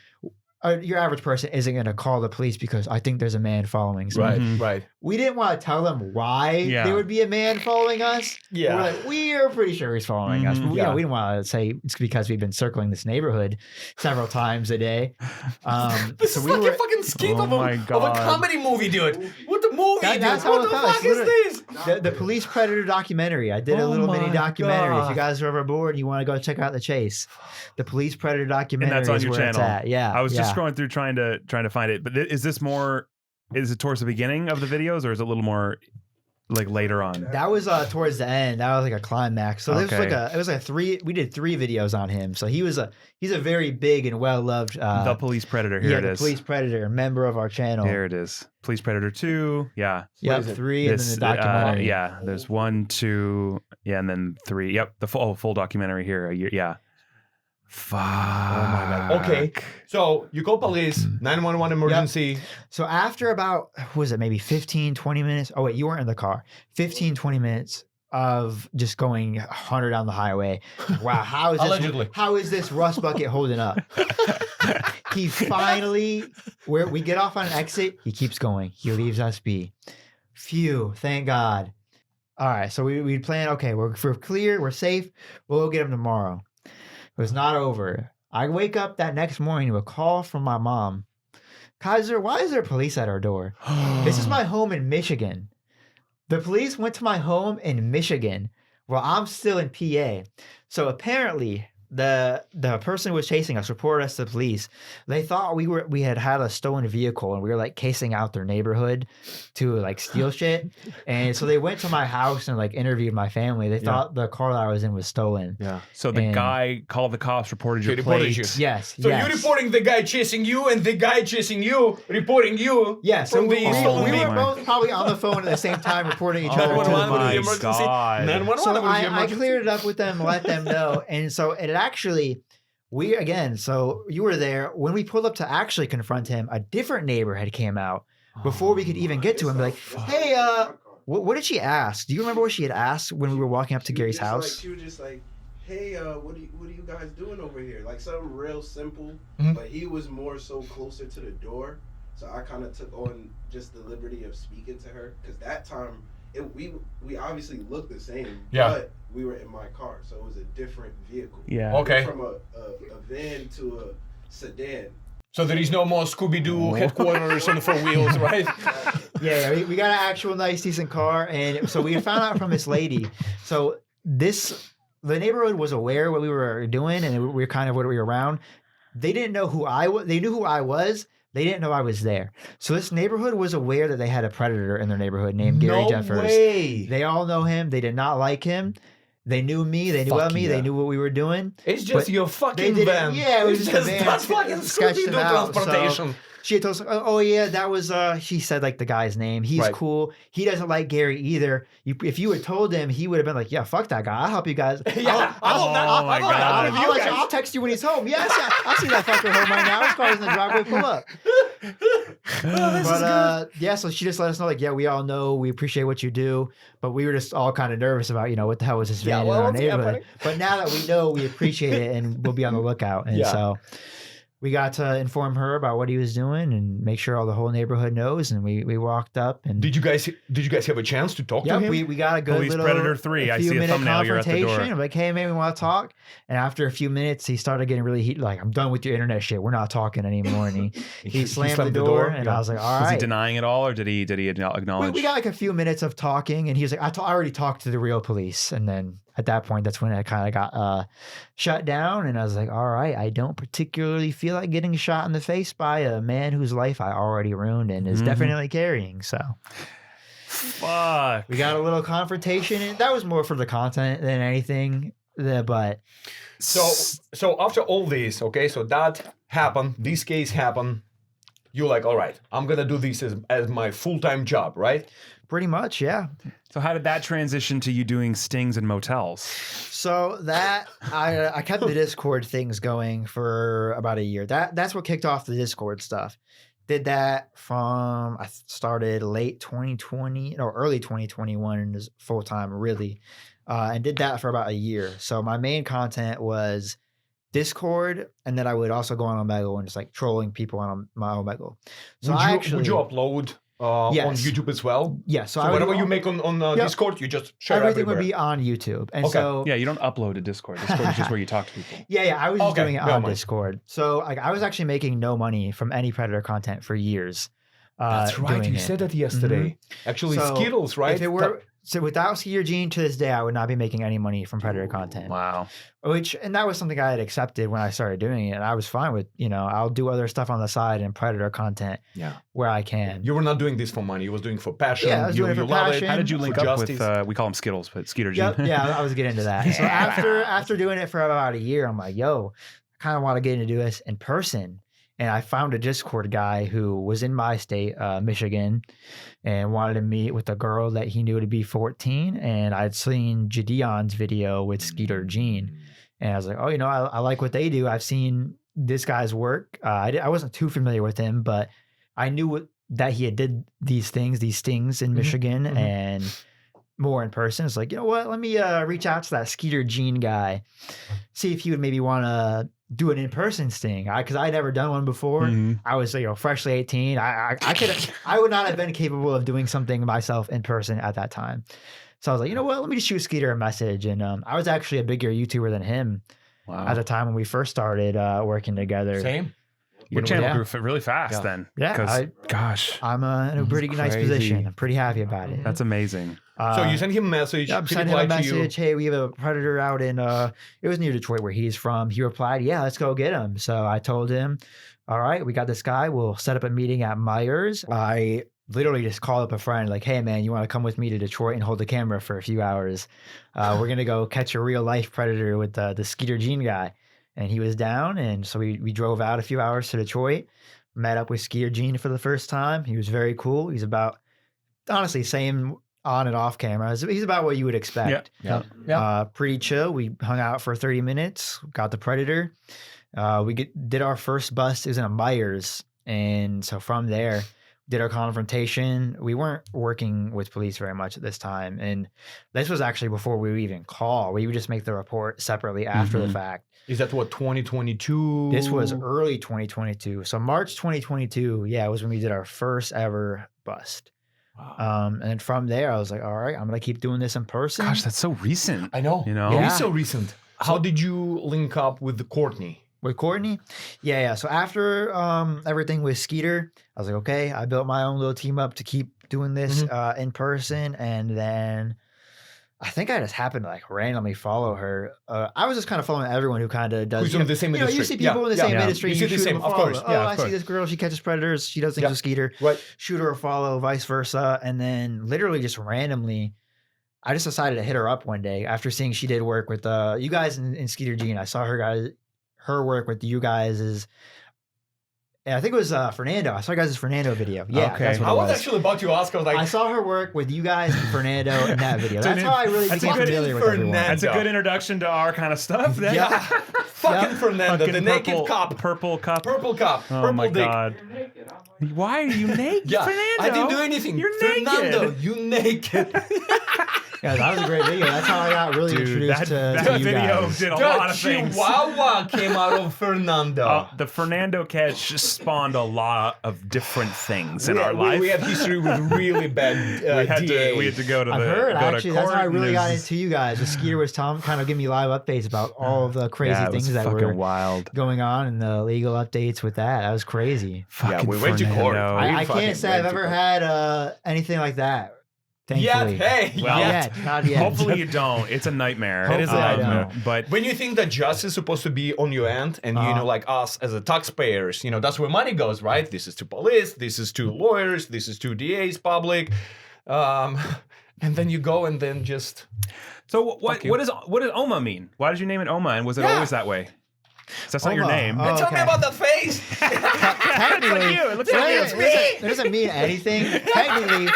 your average person isn't going to call the police because I think there's a man following. So Right. we didn't want to tell them why there would be a man following us. Yeah. We're like, we are pretty sure he's following us. But we didn't want to say it's because we've been circling this neighborhood several times a day. This is like a fucking scheme of a comedy movie, dude. What the movie, dude? That's how What it the felt. fuck is this? The police predator documentary. I did a little mini my documentary. If God. you guys are ever bored and you want to go check out the chase, the police predator documentary And that's on is your where it's channel. at. Yeah. I was just scrolling through trying to find it. But is it towards the beginning of the videos, or is it a little more like later on? That was towards the end. That was like a climax. So it was like 3. We did 3 videos on him. So he's a very big and well loved. The police predator. Here it the is. police predator, member of our channel. Here it is. Police Predator 2. Yeah. Yep, 3 and then the documentary. There's 1, 2, and then 3. Yep, the full documentary here. Yeah. Fuck. Oh my God. Okay. So you call police, 911 emergency. So after about, was it maybe 15, 20 minutes? Oh, wait, you weren't in the car. 15, 20 minutes of just going 100 down the highway. Wow, how is this rust bucket holding up? He finally, where we get off on an exit, he keeps going. He leaves us be. Phew, thank God. All right, so we plan, okay, we're clear, we're safe. We'll get him tomorrow. It was not over. I wake up that next morning to a call from my mom. Kaiser, why is there police at our door? This is my home in Michigan. The police went to my home in Michigan while I'm still in PA. So apparently the person who was chasing us reported us to the police. They thought we had a stolen vehicle and we were like casing out their neighborhood to like steal shit. And so they went to my house and like interviewed my family. They thought the car that I was in was stolen. Yeah. So the guy called the cops, reported your plate. Yes. So you're reporting the guy chasing you and the guy chasing you, reporting you. Yeah, so we stolen were both probably on the phone at the same time reporting each other to the 911 police. God. 911 So was the I emergency. cleared it up with them, let them know. And so it actually, so you were there. When we pulled up to actually confront him, a different neighbor had came out before we could even get to him. Like, hey, what did she ask? Do you remember what she had asked when we were walking up to Gary's house? She was just like, hey, what are you guys doing over here? Like something real simple, but he was more so closer to the door. So I kind of took on just the liberty of speaking to her because that time we obviously looked the same, but we were in my car, so it was a different vehicle. Yeah. Okay. From a van to a sedan. So there is no more Scooby-Doo headquarters on the 4 wheels, right? Yeah, we got an actual nice, decent car. And so we found out from this lady. So the neighborhood was aware what we were doing and we were kind of what we were around. They didn't know who I was. They knew who I was. They didn't know I was there. So this neighborhood was aware that they had a predator in their neighborhood named Gary Jeffers. No way. They all know him. They did not like him. They knew me. They knew of me. They knew what we were doing. It's just your fucking They van. didn't. Yeah, it was just a van. That's fucking Sketched Scooby-Doo him out, transportation. so she had told us, oh yeah, that was, she said like the guy's name. He's cool. He doesn't like Gary either. If you had told him, he would have been like, yeah, fuck that guy. I'll help you guys. I'll text you when he's home. Yes, I'll see that fucker home right now. His car's in the driveway. Pull up. So she just let us know, like, yeah, we all know, we appreciate what you do, but we were just all kind of nervous about, what the hell was this van in our neighborhood. But now that we know, we appreciate it and we'll be on the lookout. And so we got to inform her about what he was doing and make sure all the whole neighborhood knows. And we walked up and Did you guys have a chance to talk to him? we got a good Police little Predator 3. I see a thumbnail. You're at the door. confrontation. I'm like, hey, man, we want to talk. And after a few minutes, he started getting really heated. Like, I'm done with your internet shit. We're not talking anymore. And he slammed the door. And I was like, all right. Was he denying it all, or did he acknowledge? We got like a few minutes of talking, and he was like, I already talked to the real police. And then at that point, that's when I kind of got shut down. And I was like, all right, I don't particularly feel like getting shot in the face by a man whose life I already ruined and is definitely carrying. So fuck. we got a little confrontation. And that was more for the content than anything. But so after all this, okay, so that happened, this case happened, you're like, all right, I'm gonna do this as my full-time job, right? pretty much, yeah. So how did that transition to you doing stings in motels? So that I kept the Discord things going for about a year. That's what kicked off the Discord stuff. did that from I started late 2020 or early 2021 as full time really, and did that for about a year. So my main content was Discord, and then I would also go on Omegle and just like trolling people on my Omegle. So would you upload on Yes. YouTube as well? Yeah, So whatever you make on Yep. Discord, you just share everything everywhere. would be on YouTube. And Okay. so Yeah, you don't upload to Discord. Discord is just where you talk to people. yeah, I was just Okay, doing it never on mind. Discord. So like I was actually making no money from any Predator content for years. That's right. doing You it. said that yesterday. Actually, So, Skittles, right? If it were so without Skeer Gene to this day, I would not be making any money from Predator content. Wow. And that was something I had accepted when I started doing it. And I was fine with, I'll do other stuff on the side and Predator content Yeah. where I can. You were not doing this for money. You was doing for passion. Yeah, I was doing it for love passion. it. How did you For link up with? justice. We call him Skittles, but Skeeter Gene. Yep, yeah, I was getting into that. So after doing it for about a year, I'm like, yo, I kind of want to get into this in person. And I found a Discord guy who was in my state, Michigan, and wanted to meet with a girl that he knew to be 14. And I'd seen Jadion's video with Skeeter Gene. And I was like, oh, I like what they do. I've seen this guy's work. I wasn't too familiar with him, but I knew that he had did these stings in Michigan and more in person. It's like, you know what? Let me reach out to that Skeeter Gene guy, see if he would maybe want to do an in-person sting, because I'd never done one before. I was freshly 18. I would not have been capable of doing something myself in person at that time. So I was like, you know what? Let me just shoot Skeeter a message. And I was actually a bigger YouTuber than him at the time when we first started working together. Same. Your channel grew really fast then. Yeah, 'Cause, gosh, I'm in a pretty nice crazy. position. I'm pretty happy about it. that's amazing. So you sent him a message. Yeah, he sent him a replied to you. message. Hey, we have a Predator out in it was near Detroit where he's from. He replied, yeah, let's go get him. So I told him, all right, we got this guy. We'll set up a meeting at Myers. I literally just called up a friend like, hey man, you want to come with me to Detroit and hold the camera for a few hours? We're gonna go catch a real life Predator with the Skeeter Gene guy. And he was down, and so we drove out a few hours to Detroit, met up with Skeeter Gene for the first time. He was very cool. He's about, honestly, same on and off camera. He's about what you would expect. Yeah. Pretty chill. We hung out for 30 minutes, got the Predator. Did our first bust. It was in a Myers. And so from there, did our confrontation. We weren't working with police very much at this time. And this was actually before we would even call. We would just make the report separately after the fact. Is that what, 2022? This was early 2022. So March 2022, was when we did our first ever bust. And from there, I was like, all right, I'm going to keep doing this in person. Gosh, that's so recent. I know. Yeah. It's so recent. How did you link up with Courtney? With Courtney? Yeah. So after everything with Skeeter, I was like, okay, I built my own little team up to keep doing this in person. And then I think I just happened to like randomly follow her. I was just kind of following everyone who kind of does. Who's in the same industry. You see people in the same industry. You see the shoot same, them a of follow. course. Oh, Yeah, of I course. see this girl. She catches predators. She does things with Skeeter. Right. Shoot her a follow, vice versa. And then literally just randomly, I just decided to hit her up one day after seeing she did work with you guys in Skeeter Gene. I saw her work with you guys and I think it was Fernando. I saw you guys' Fernando video. Yeah, Okay. that's what I it was was. actually about to ask. I was like, I saw her work with you guys and Fernando in that video. That's how I really That's a became good familiar with everyone. Fernando. That's a good introduction to our kind of stuff. Then. yeah, fucking Fernando, Fucking the naked cop. Purple cup. Purple cop. Oh purple my dick. god. Why are you naked, Yeah, Fernando? I didn't do anything. You're Fernando, naked. you naked. Yeah, that was a great video. That's how I got really Dude, introduced that to you video guys. did a The lot of things. Chihuahua came out of Fernando. The Fernando catch just spawned a lot of different things in our life. We had history with really bad we had to go to I've the heard go to actually that's court, how I and really got there's- into you guys. The Skeeter was kind of giving me live updates about all of the crazy Yeah, it was things that fucking were wild. going on and the legal updates with that. That was crazy. Fucking we went to court. Fernando. I fucking can't say I've went to ever court. had anything like that. Thankfully. Hey, Well, Not yet. Not yet. Hopefully you don't. It's a nightmare. It is a nightmare. But when you think that justice is supposed to be on your end, and like us as a taxpayers, that's where money goes, right? This is to police, this is to lawyers, this is to DAs, public, and then you go and then just. so what does Omma mean? Why did you name it Omma? And was it always that way? 'Cause that's not your Omma. name. Oh, Tell me okay. about the face. Technically, It looks like you. it doesn't mean anything. Technically,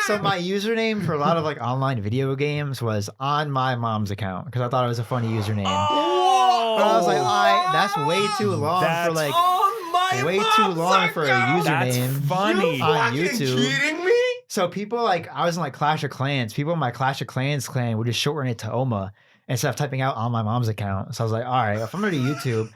so my username for a lot of like online video games was on my mom's account because I thought it was a funny username. Oh, But I was like, that's way too long for That's like. On my way too long for a That's username. funny. on Fucking YouTube. kidding me? So people like, I was in like Clash of Clans. People in my Clash of Clans clan would just shorten it to Omma instead of typing out on my mom's account. So I was like, all right, if I'm gonna do YouTube,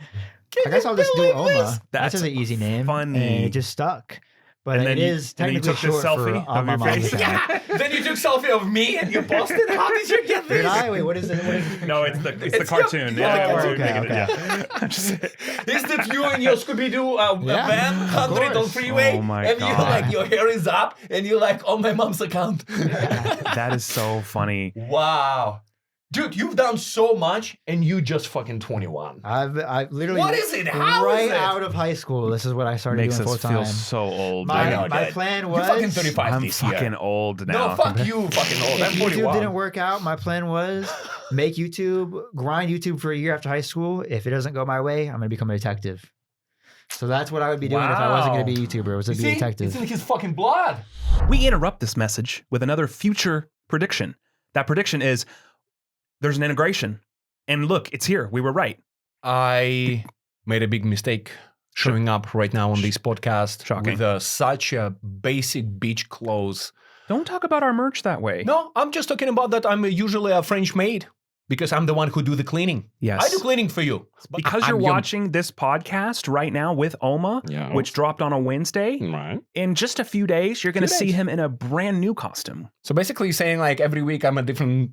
I guess I'll just do Omma. That's an easy name. funny. And it just stuck. But And then it you- is and then you technically took this short for selfie on of my your mom's face? account. Yeah. Then you took selfie of me and you posted. How did you get Did this? I? Wait, what is it? What is the No, picture? it's the It's cartoon. your- Yeah, the Oh, cartoon. okay, making it, yeah. I'm just- Is that you and your Scooby-Doo Yeah, van, of 100 on course. freeway? Oh my and you God. like, your hair is up and you're like, on my mom's account. That is so funny. Wow. Dude, you've done so much and you just fucking 21. I've literally What is it? How right is it? out of high school. This is what I started Makes doing us full feel time. so old. I My, know, my dude. plan was You're fucking 35 I'm this fucking year. old now. No, fuck you, fucking old. I'm If YouTube 41. didn't work out, my plan was make YouTube, grind YouTube for a year after high school. If it doesn't go my way, I'm gonna become a detective. So that's what I would be doing if I wasn't gonna be a YouTuber. Was to You be a see? detective. It's in his fucking blood. We interrupt this message with another future prediction. That prediction is there's an integration. And look, it's here. We were right. I made a big mistake showing up right now on this podcast Shocking. with such a basic beach clothes. Don't talk about our merch that way. No, I'm just talking about that I'm usually a French maid because I'm the one who do the cleaning. Yes. I do cleaning for you. But Because I'm you're your- watching this podcast right now with Omma, Yeah. which dropped on a Wednesday. Right. In just a few days, you're going to Few see days. him in a brand new costume. So basically saying like every week I'm a different.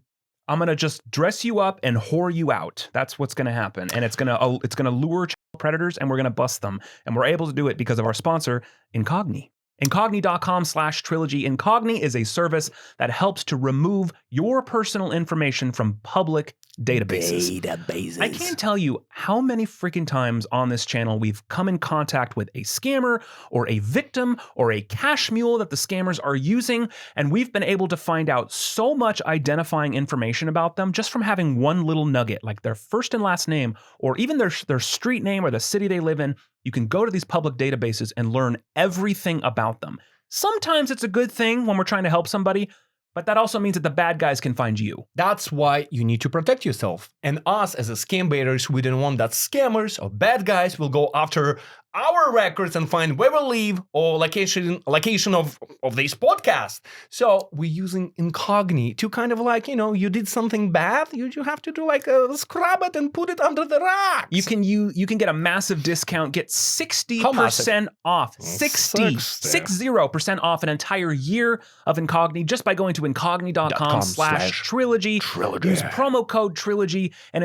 I'm going to just dress you up and whore you out. That's what's going to happen. And it's going to lure child predators and we're going to bust them. And we're able to do it because of our sponsor, Incogni. Incogni.com/trilogy. Incogni is a service that helps to remove your personal information from public databases. I can't tell you how many freaking times on this channel we've come in contact with a scammer or a victim or a cash mule that the scammers are using, and we've been able to find out so much identifying information about them just from having one little nugget, like their first and last name, or even their street name or the city they live in. You can go to these public databases and learn everything about them. Sometimes it's a good thing when we're trying to help somebody, but that also means that the bad guys can find you. That's why you need to protect yourself. And us as a scambaiters, we don't want that scammers or bad guys will go after our records and find where we live or location of this podcast. So we're using Incogni to kind of like, you did something bad, you have to do like scrub it and put it under the rocks. You can get a massive discount, get 60% off. 60% off an entire year of Incogni just by going to incogni.com/trilogy. Use promo code Trilogy, and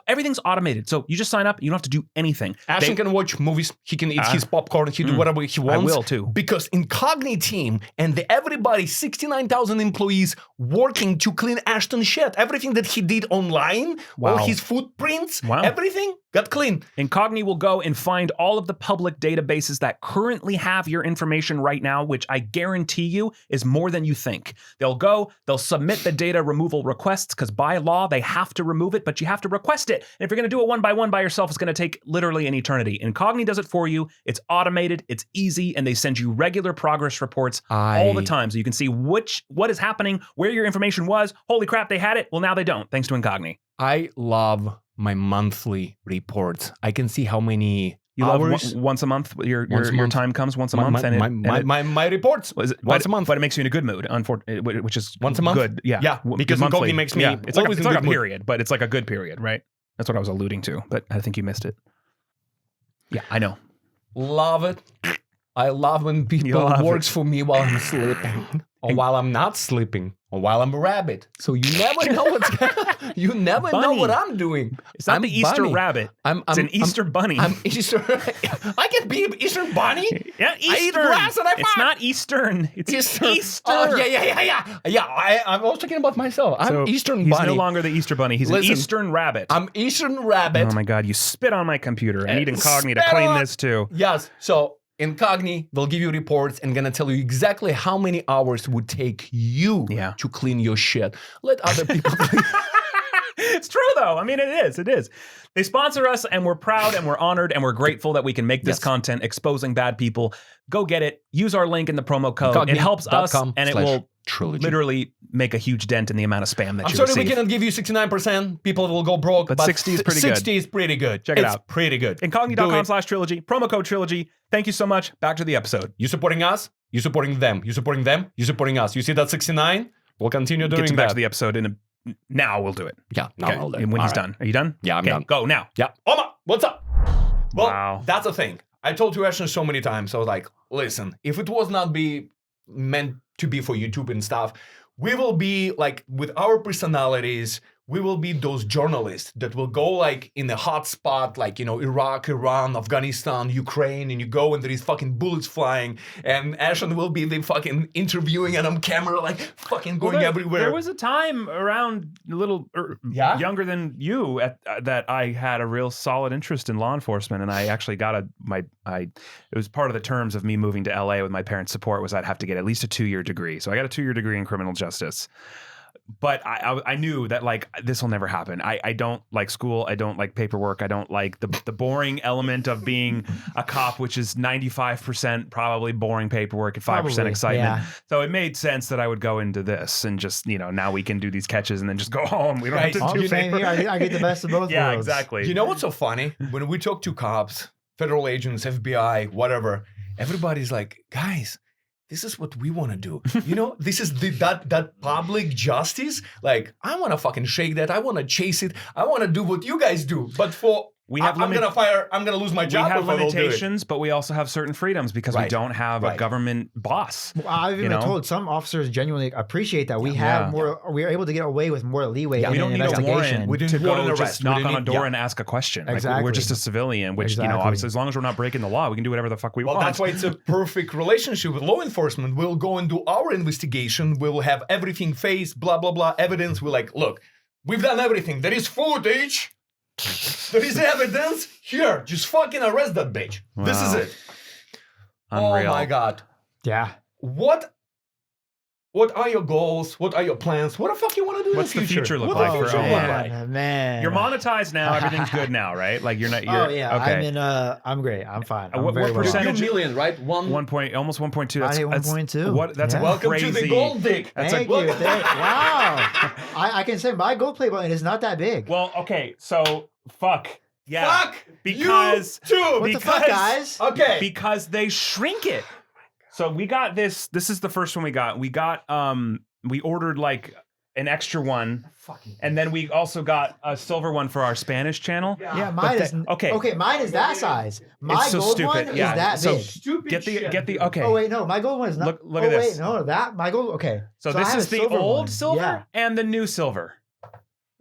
everything's automated. So you just sign up, you don't have to do anything. Ashton can watch movies, he can eat his popcorn, he do whatever he wants. I will too. Because Incogni team and everybody, 69,000 employees working to clean Ashton's shit. Everything that he did online, all his footprints, everything got clean. Incogni will go and find all of the public databases that currently have your information right now, which I guarantee you is more than you think. They'll submit the data removal requests because by law they have to remove it, but you have to request it. And if you're going to do it one by one by yourself, it's going to take literally an eternity. Incogni does it for you. It's automated, it's easy, and they send you regular progress reports all the time. So you can see what is happening, where your information was. Holy crap, they had it. Well, now they don't, thanks to Incogni. I love my monthly reports. I can see how many You hours. love once a month. Your Once a month. time comes once a month, My reports. Once a month. But it makes you in a good mood, which is Once a month? Good, yeah. Yeah, Good because monthly. Incogni makes me It's like always a in good mood. period, but it's like a good period, right? That's what I was alluding to, but I think you missed it. Yeah, I know. Love it. I love when people works for me while I'm sleeping, or while I'm not sleeping, or while I'm a rabbit. So you never know you never know what I'm doing. It's not I'm the Easter bunny. rabbit. It's an Easter bunny. I'm Easter. I can be an Eastern bunny. Yeah, I eat Eastern. grass and I It's fart. not Eastern. It's Easter. Oh, yeah. I'm also talking about myself. I'm So Eastern he's bunny. no longer the Easter bunny. He's Listen, an Eastern rabbit. I'm Eastern rabbit. Oh my God, you spit on my computer. I need Incogni to Spit clean on- this too. Yes. So Incogni, they'll give you reports and gonna tell you exactly how many hours would take you to clean your shit. Let other people clean. It's true, though. I mean, it is. It is. They sponsor us, and we're proud, and we're honored, and we're grateful that we can make this content exposing bad people. Go get it. Use our link in the promo code. It helps us, and it will literally make a huge dent in the amount of spam that I'm you sorry receive. we cannot give you 69%. People will go broke. But 60 is pretty good. 60 is pretty good. Check it out. It's pretty good. Incognito.com/trilogy. Promo code trilogy. Thank you so much. Back to the episode. You supporting us? You supporting them? You supporting them? You supporting us? You see that 69? We'll continue doing that. Back to the episode in a... Now we'll do it. Yeah, now Okay, we'll do it. when All he's right. done. Are you done? Yeah, I'm Okay, done. Go now. Yeah. Omma, what's up? Well, Wow. that's the thing. I told you actually so many times. I was like, listen, if it was not be meant to be for YouTube and stuff, we will be like with our personalities, we will be those journalists that will go like in a hot spot, like, you know, Iraq, Iran, Afghanistan, Ukraine, and you go and there is fucking bullets flying, and Ashton will be the fucking interviewing and on camera, like fucking going everywhere. There was a time around a little younger than you that I had a real solid interest in law enforcement, and I actually got it was part of the terms of me moving to LA with my parents' support was I'd have to get at least a 2-year degree. So I got a 2-year degree in criminal justice. But I knew that like this will never happen. I don't like school. I don't like paperwork. I don't like the boring element of being a cop, which is 95% probably boring paperwork and 5% excitement. Yeah. So it made sense that I would go into this and just, you know, now we can do these catches and then just go home. We don't have to do Same paper. here. I get the best of both Yeah, worlds. exactly. You know what's so funny? When we talk to cops, federal agents, FBI, whatever, everybody's like, guys, this is what we want to do. You know, this is that public justice. Like, I want to fucking shake that. I want to chase it. I want to do what you guys do. But I'm gonna lose my job. We have if I don't do it. limitations, but we also have certain freedoms because we don't have a government boss. Well, I've even been told some officers genuinely appreciate that we have more. We are able to get away with more leeway. We don't in need a investigation. warrant We didn't to warrant go an just arrest. knock We on a didn't- door and ask a question. Like, Exactly. we're just a civilian, which, you know, obviously as long as we're not breaking the law, we can do whatever the fuck we Well, want. that's why it's a perfect relationship with law enforcement. We'll go and do our investigation. We'll have everything faced, blah, blah, blah, evidence. We're like, look, we've done everything. There is footage. There is evidence. Here, just fucking arrest that bitch. Wow. This is it. Unreal. Oh my God. Yeah. What are your goals? What are your plans? What the fuck you want to do What's in the future look What like the for future Omma? look like? Man. You're monetized now. Everything's good now, right? Like you're not. Oh yeah. Okay. I'm great. I'm fine. I'm What very well. percentage? You're million, right? Almost 1.2. I hit 1.2. What? That's Yeah. a Welcome crazy. to the gold dick. That's Thank you. Wow. I can say my gold play button is not that big. Well, okay. So fuck. Yeah. Fuck Because you too. What the fuck, guys? Okay. Because they shrink it. So we got this. This is the first one we got. We ordered like an extra one, and then we also got a silver one for our Spanish channel. Yeah, mine is okay. Mine is that size. My It's so gold stupid. one Yeah, is that so big. Stupid Get the okay. Oh wait, no, my gold one is not. Look at this. Wait, no, that my gold. Okay, So I this have is a the silver old one. silver Yeah. and the new silver.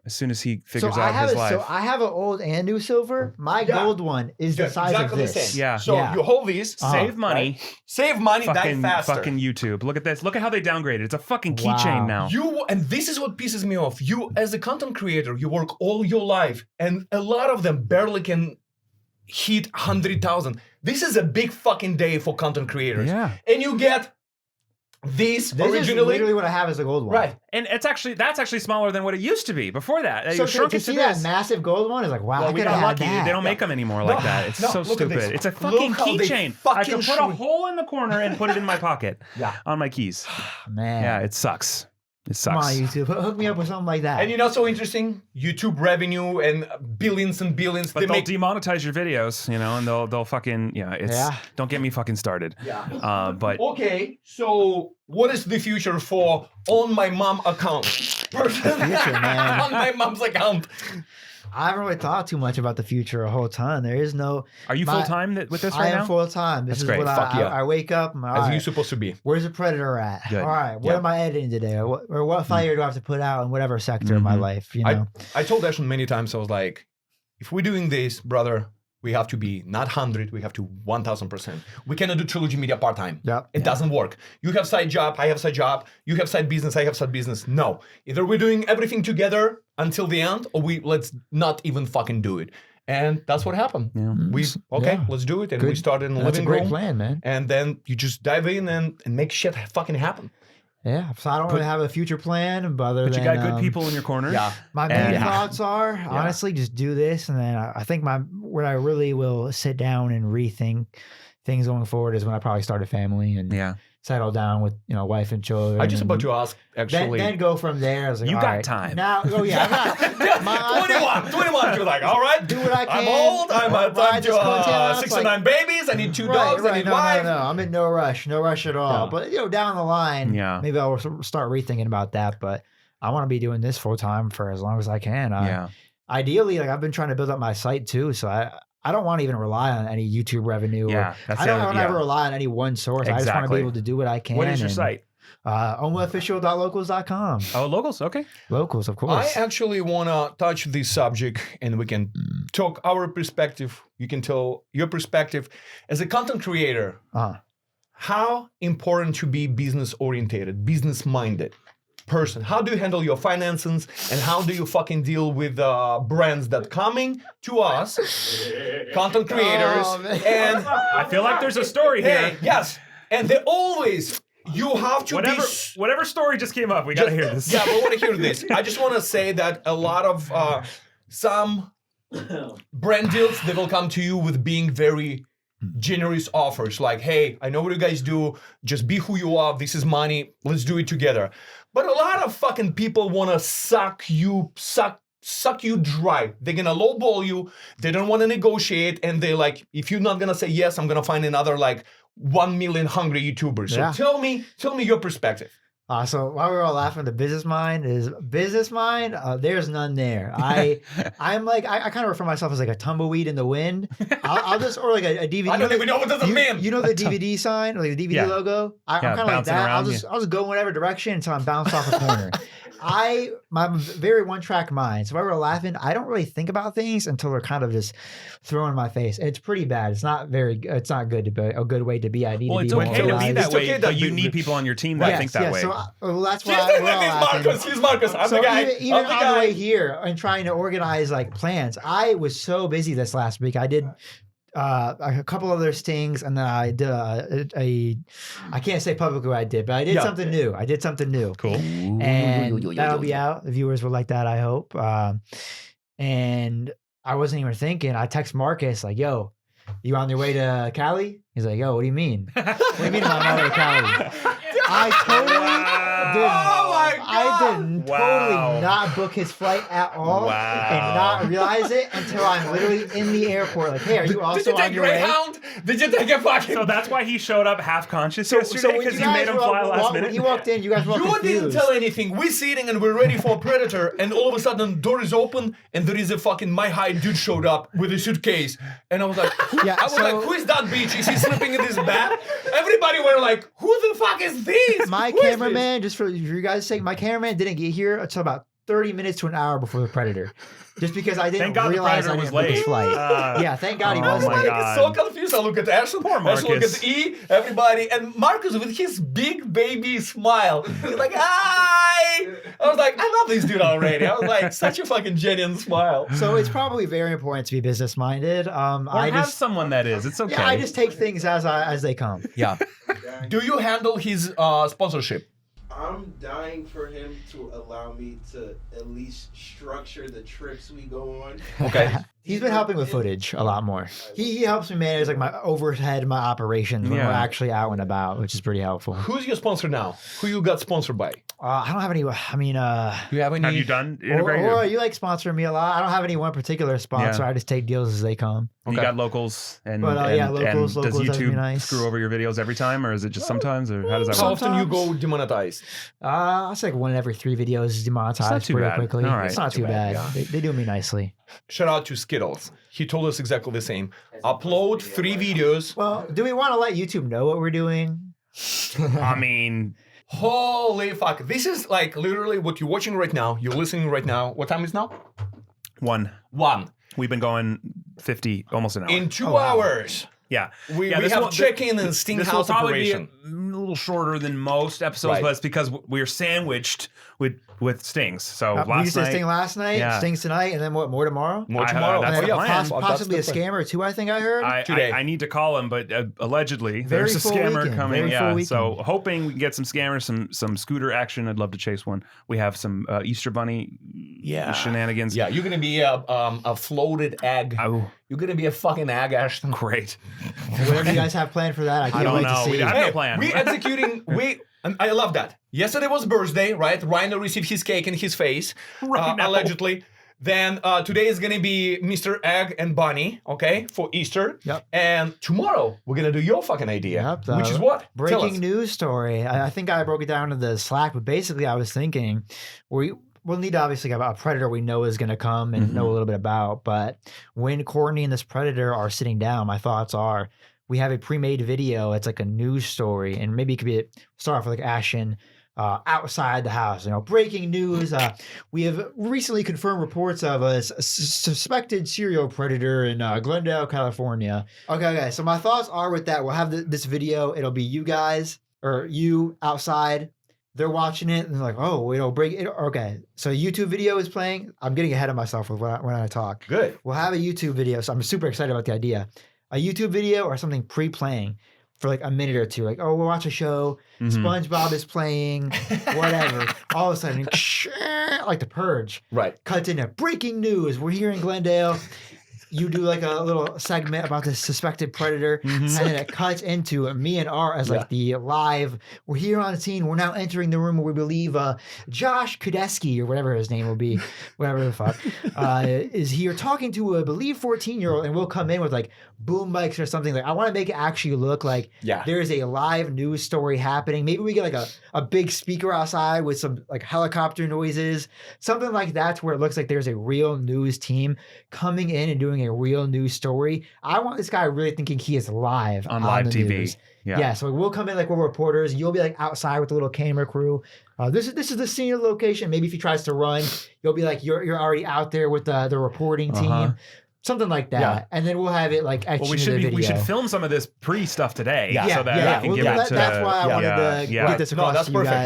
As soon as he figures So I out have his life. So I have an old and new silver. My gold one is the size exactly of the this. same. Yeah. So Yeah. you hold these, Save money. right? Save money, die faster. Fucking YouTube. Look at this. Look at how they downgraded. It's a fucking keychain Wow. now. And this is what pisses me off. You, as a content creator, you work all your life, and a lot of them barely can hit 100,000. This is a big fucking day for content creators. Yeah. And you get these This is originally. literally what I have as a gold one. Right. And that's actually smaller than what it used to be before that. So You shrunk to it to see that this. massive gold one is like, wow, Well, I we could got have had lucky. that. They don't make them anymore like that. It's no, so look at stupid. this. It's a Look fucking how they keychain. I fucking could put a shrink. hole in the corner and put it in my pocket. Yeah. On my keys. Man. Yeah, it sucks. It Come on, sucks. YouTube. Hook me up with something like that. And you know, so interesting. YouTube revenue and billions and billions. But they'll demonetize your videos, you know, and they'll fucking don't get me fucking started. Yeah. But Okay, so what is the future for on my mom account? future, man. On my mom's account. I haven't really thought too much about the future a whole ton. There is no. are you full time with this I right am now? full time. This That's is great. what Fuck yeah. I wake up. I'm like, As all you're right, supposed to be. where's the predator at? Good. All right, what Yeah. am I editing today? Or what fire do I have to put out in whatever sector of my life? You know. I told Ashton many times, I was like, if we're doing this, brother, we have to be not 100, we have to 1000%. We cannot do Trilogy Media part-time. Yep. It doesn't work. You have side job, I have side job. You have side business, I have side business. No. Either we're doing everything together until the end, or let's not even fucking do it. And that's what happened. Yeah. Let's do it. And we started in the That's a living great room. plan, man. And then you just dive in and make shit fucking happen. Yeah, so I don't really have a future plan, but other But than you got good people in your corner. Yeah. my main And- thoughts are honestly just do this, and then I think where I really will sit down and rethink things going forward is when I probably start a family and Yeah. settle down with wife and children. I just and about to ask, actually. then go from there. I was like, You all got right, time. now. Oh yeah, I got 21. You're like, all right. do what I can. I'm old. I'm ride this coattails, 69 babies. I need 2 dogs. I need no, wife. no, I'm in no rush at all. Yeah. But down the line, maybe I'll start rethinking about that. But I want to be doing this full time for as long as I can. Ideally, like I've been trying to build up my site too, so I don't want to even rely on any YouTube revenue. Yeah, I don't want to ever rely on any one source. I just want to be able to do what I can. What is your site? OmmaOfficial.locals.com. Oh, locals. Okay. Locals, of I course. actually want to touch this subject and we can talk our perspective. You can tell your perspective as a content creator. How important to be business oriented, business minded person? How do you handle your finances and how do you fucking deal with brands that coming to us, content creators, and I feel like there's a story hey, here. yes, and they always. You have to Whatever story just came up, we gotta hear this. Yeah, we want to hear this. I just want to say that a lot of some brand deals, they will come to you with being very generous offers. Like, hey, I know what you guys do. Just be who you are. This is money. Let's do it together. But a lot of fucking people want to suck you dry. They're gonna lowball you. They don't want to negotiate. And they're like, if you're not gonna say yes, I'm gonna find another like 1 million hungry YouTubers. So tell me your perspective. So while we're all laughing, the business mind. There's none there. I'm like I kind of refer to myself as like a tumbleweed in the wind. I'll just or like a DVD. I don't even know what does it mean. You know the DVD sign or like the DVD logo. I'm kind of like that. I'll just go in whatever direction until I'm bounced off a corner. I'm very one-track mind. So while we're laughing, I don't really think about things until they're kind of just thrown in my face. And it's pretty bad. It's not good to be a good way to be. I need to be it's more okay to be organized. that way, okay but you need people on your team that think that way. So that's why He's we're all laughing. He's Marcus. I'm So the guy. even I'm the on guy. the way here and trying to organize like plans, I was so busy this last week. I did a couple other stings, and then I did I can't say publicly what I did, but I did something new. Cool. And that'll be out. The viewers will like that, I hope. And I wasn't even thinking. I text Marcus like, "Yo, you on your way to Cali?" He's like, "Yo, what do you mean? What do you mean I'm on my way to Cali?" I did totally not book his flight at all and not realize it until I'm literally in the airport. Like, hey, are you also on your way? Did you take a fucking? So that's why he showed up half conscious So yesterday, when because you made him fly last minute. When he walked in, you guys were all You confused. didn't tell anything. We're sitting and we're ready for a predator, and all of a sudden, door is open, and there is a fucking my height dude showed up with a suitcase, and I was like, who is that bitch? Is he sleeping in this bed? Everybody were like, who the fuck is this? My cameraman, just for you guys' sake, my cameraman didn't get here until about 30 minutes to an hour before the Predator. Just because I didn't Thank God the realize Predator I was didn't book his late. flight. Yeah, thank God he Oh wasn't. my I God. get so confused. I look at Ashton. Poor I look Marcus. at E, everybody, and Marcus with his big baby smile. He's like, hi! I was like, I love this dude already. I was like, such a fucking genuine smile. So it's probably very important to be business minded. Or I have just someone that is. It's okay. yeah, I just take things as they come. Yeah. Do you handle his sponsorship? I'm dying for him to allow me to at least structure the trips we go on. Okay. He's been helping with footage a lot more. He helps me manage like my overhead, my operations when we're actually out and about, which is pretty helpful. Who's your sponsor now? Who you got sponsored by? I don't have any. I mean, Do you have any? Have you done integrated? or you like sponsoring me a lot. I don't have any one particular sponsor. Yeah. I just take deals as they come. You got locals, and, But, yeah, locals and does that'd be YouTube nice. screw over your videos every time, or is it just sometimes, or how does that How work? often you go demonetized? I say like 1 in every 3 videos is demonetized not too pretty bad. quickly. All right. It's not too bad. yeah. They do me nicely. Shout out to Skittles. He told us exactly the same. Upload 3 videos. Well, do we want to let YouTube know what we're doing? I mean, Holy fuck. This is like literally what you're watching right now. You're listening right now. What time is now? 1. 1. We've been going 50, almost an hour. In 2 hours, Yeah. We this have will- check-in and sting This will house probably operation. be a little shorter than most episodes, Right. but it's because we're sandwiched with stings. So We last just did night, Sting last night, Yeah. Stings tonight, and then what? More tomorrow. More I- tomorrow. that's the plan. Possibly a That's the plan. scammer too. I think I heard. Today. I need to call him, but allegedly Very there's a full scammer weekend, coming. very full Yeah, weekend. so hoping we can get some scammers, some scooter action. I'd love to chase one. We have some Easter Bunny shenanigans. Yeah, you're gonna be a floated egg. Oh, You're gonna be a fucking egg, Ashton. great. Whatever you guys have planned for that, I can't don't wait know. to We see. have no plan. We executing. And I love that. Yesterday was birthday, right? Rhino received his cake in his face, Rhino. allegedly. Then today is gonna be Mr. Egg and Bunny, okay, for Easter. Yep. And tomorrow we're gonna do your fucking idea, Yep, which is what? Tell us. Breaking news story. I think I broke it down in the Slack, but basically I was thinking we'll need to obviously have a predator we know is going to come and know a little bit about. But when Courtney and this predator are sitting down, my thoughts are we have a pre-made video. It's like a news story, and maybe it could be start off with like action outside the house. Breaking news. We have recently confirmed reports of a suspected serial predator in Glendale, California. Okay. So my thoughts are with that. We'll have this video. It'll be you guys or you outside. They're watching it and they're like, oh, break it. Okay. So a YouTube video is playing. I'm getting ahead of myself with when I talk. Good. We'll have a YouTube video. So I'm super excited about the idea. A YouTube video or something pre-playing for like a minute or two. Like, we'll watch a show. SpongeBob is playing, whatever. All of a sudden, like The Purge. Right. Cuts into breaking news. We're here in Glendale. You do like a little segment about this suspected predator, and then it cuts into me and Art as like the live. We're here on the scene. We're now entering the room where we believe Josh Kudeski or whatever his name will be, whatever the fuck, is here talking to a believed 14-year-old, and we'll come in with like boom mics or something. Like I want to make it actually look like there's a live news story happening. Maybe we get like a big speaker outside with some like helicopter noises, something like that, to where it looks like there's a real news team coming in and doing a real news story. I want this guy really thinking he is live on live the TV. News. Yeah, so we'll come in like we're reporters. You'll be like outside with the little camera crew. This is the senior location. Maybe if he tries to run, you'll be like you're already out there with the reporting team. Something like that, and then we'll have it like etched into the video. We should film some of this pre-stuff today, Yeah. so that we can give it to. That's why I wanted to get this across that's to you perfect. guys.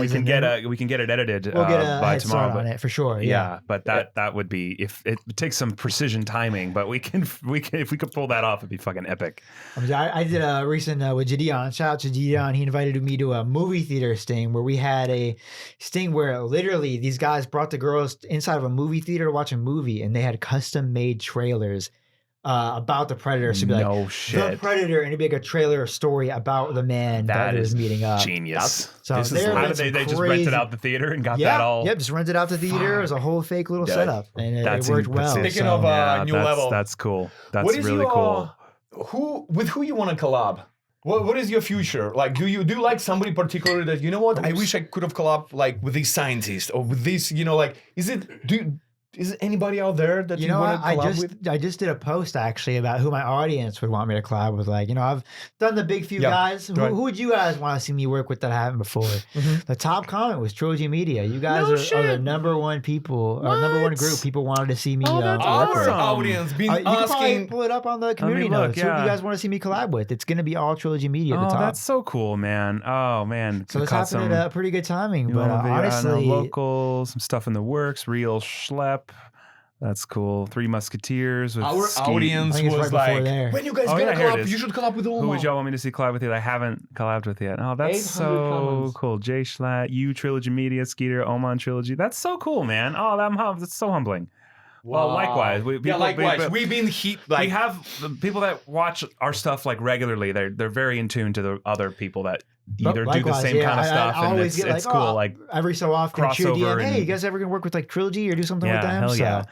We can get it edited We'll get a by head tomorrow. start on it for sure. Yeah, but that would be if it takes some precision timing, but we can if we could pull that off, it'd be fucking epic. I did a recent with Gideon. Shout out to Gideon. He invited me to a movie theater sting where we had a sting where literally these guys brought the girls inside of a movie theater to watch a movie, and they had custom made trailers about the predator. So it'd be like shit. The predator, and it'd be like a trailer story about the man that was meeting up. Genius. So This is there how was did they some just crazy- rented out the theater and got that all? Yep, just rented out the theater. It was a whole fake little setup, and it worked well. Speaking of new level, that's cool. That's what is really your, cool. With who you want to collab? What is your future? Like, do you like somebody particular that you know what? I wish I could have collabed like with this scientist or with this. Like, is anybody out there that you want to collab with? I just did a post actually about who my audience would want me to collab with. Like, I've done the big few guys. Who would you guys want to see me work with that I haven't before? The top comment was Trilogy Media. You guys are the number one people, or number one group people wanted to see me work Our with. audience been You can probably asking. pull it up on the community notes. Who do you guys want to see me collab with? It's going to be all Trilogy Media at the top. That's so cool, man. Oh man. So it's happening at a pretty good timing. But honestly, local, some stuff in the works, real schlep. That's cool. Three Musketeers with Our Skeer. audience I think it's was right before like, there. when you guys here gonna it collab, is. you should collab with Omma. Who would y'all want me to see collab with you that I haven't collabed with yet? Oh, that's 800 so comments. cool. Jay Schlatt, you, Trilogy Media, Skeer, Omma Trilogy. That's so cool, man. Oh, that's so humbling. Well, likewise. We've been we have the people that watch our stuff like regularly. They're very in tune to the other people that either do the same kind of stuff, I and always get it's cool. Like every so often, shoot crossover DM, hey, and- you guys ever gonna work with like Trilogy or do something with them? hell yeah.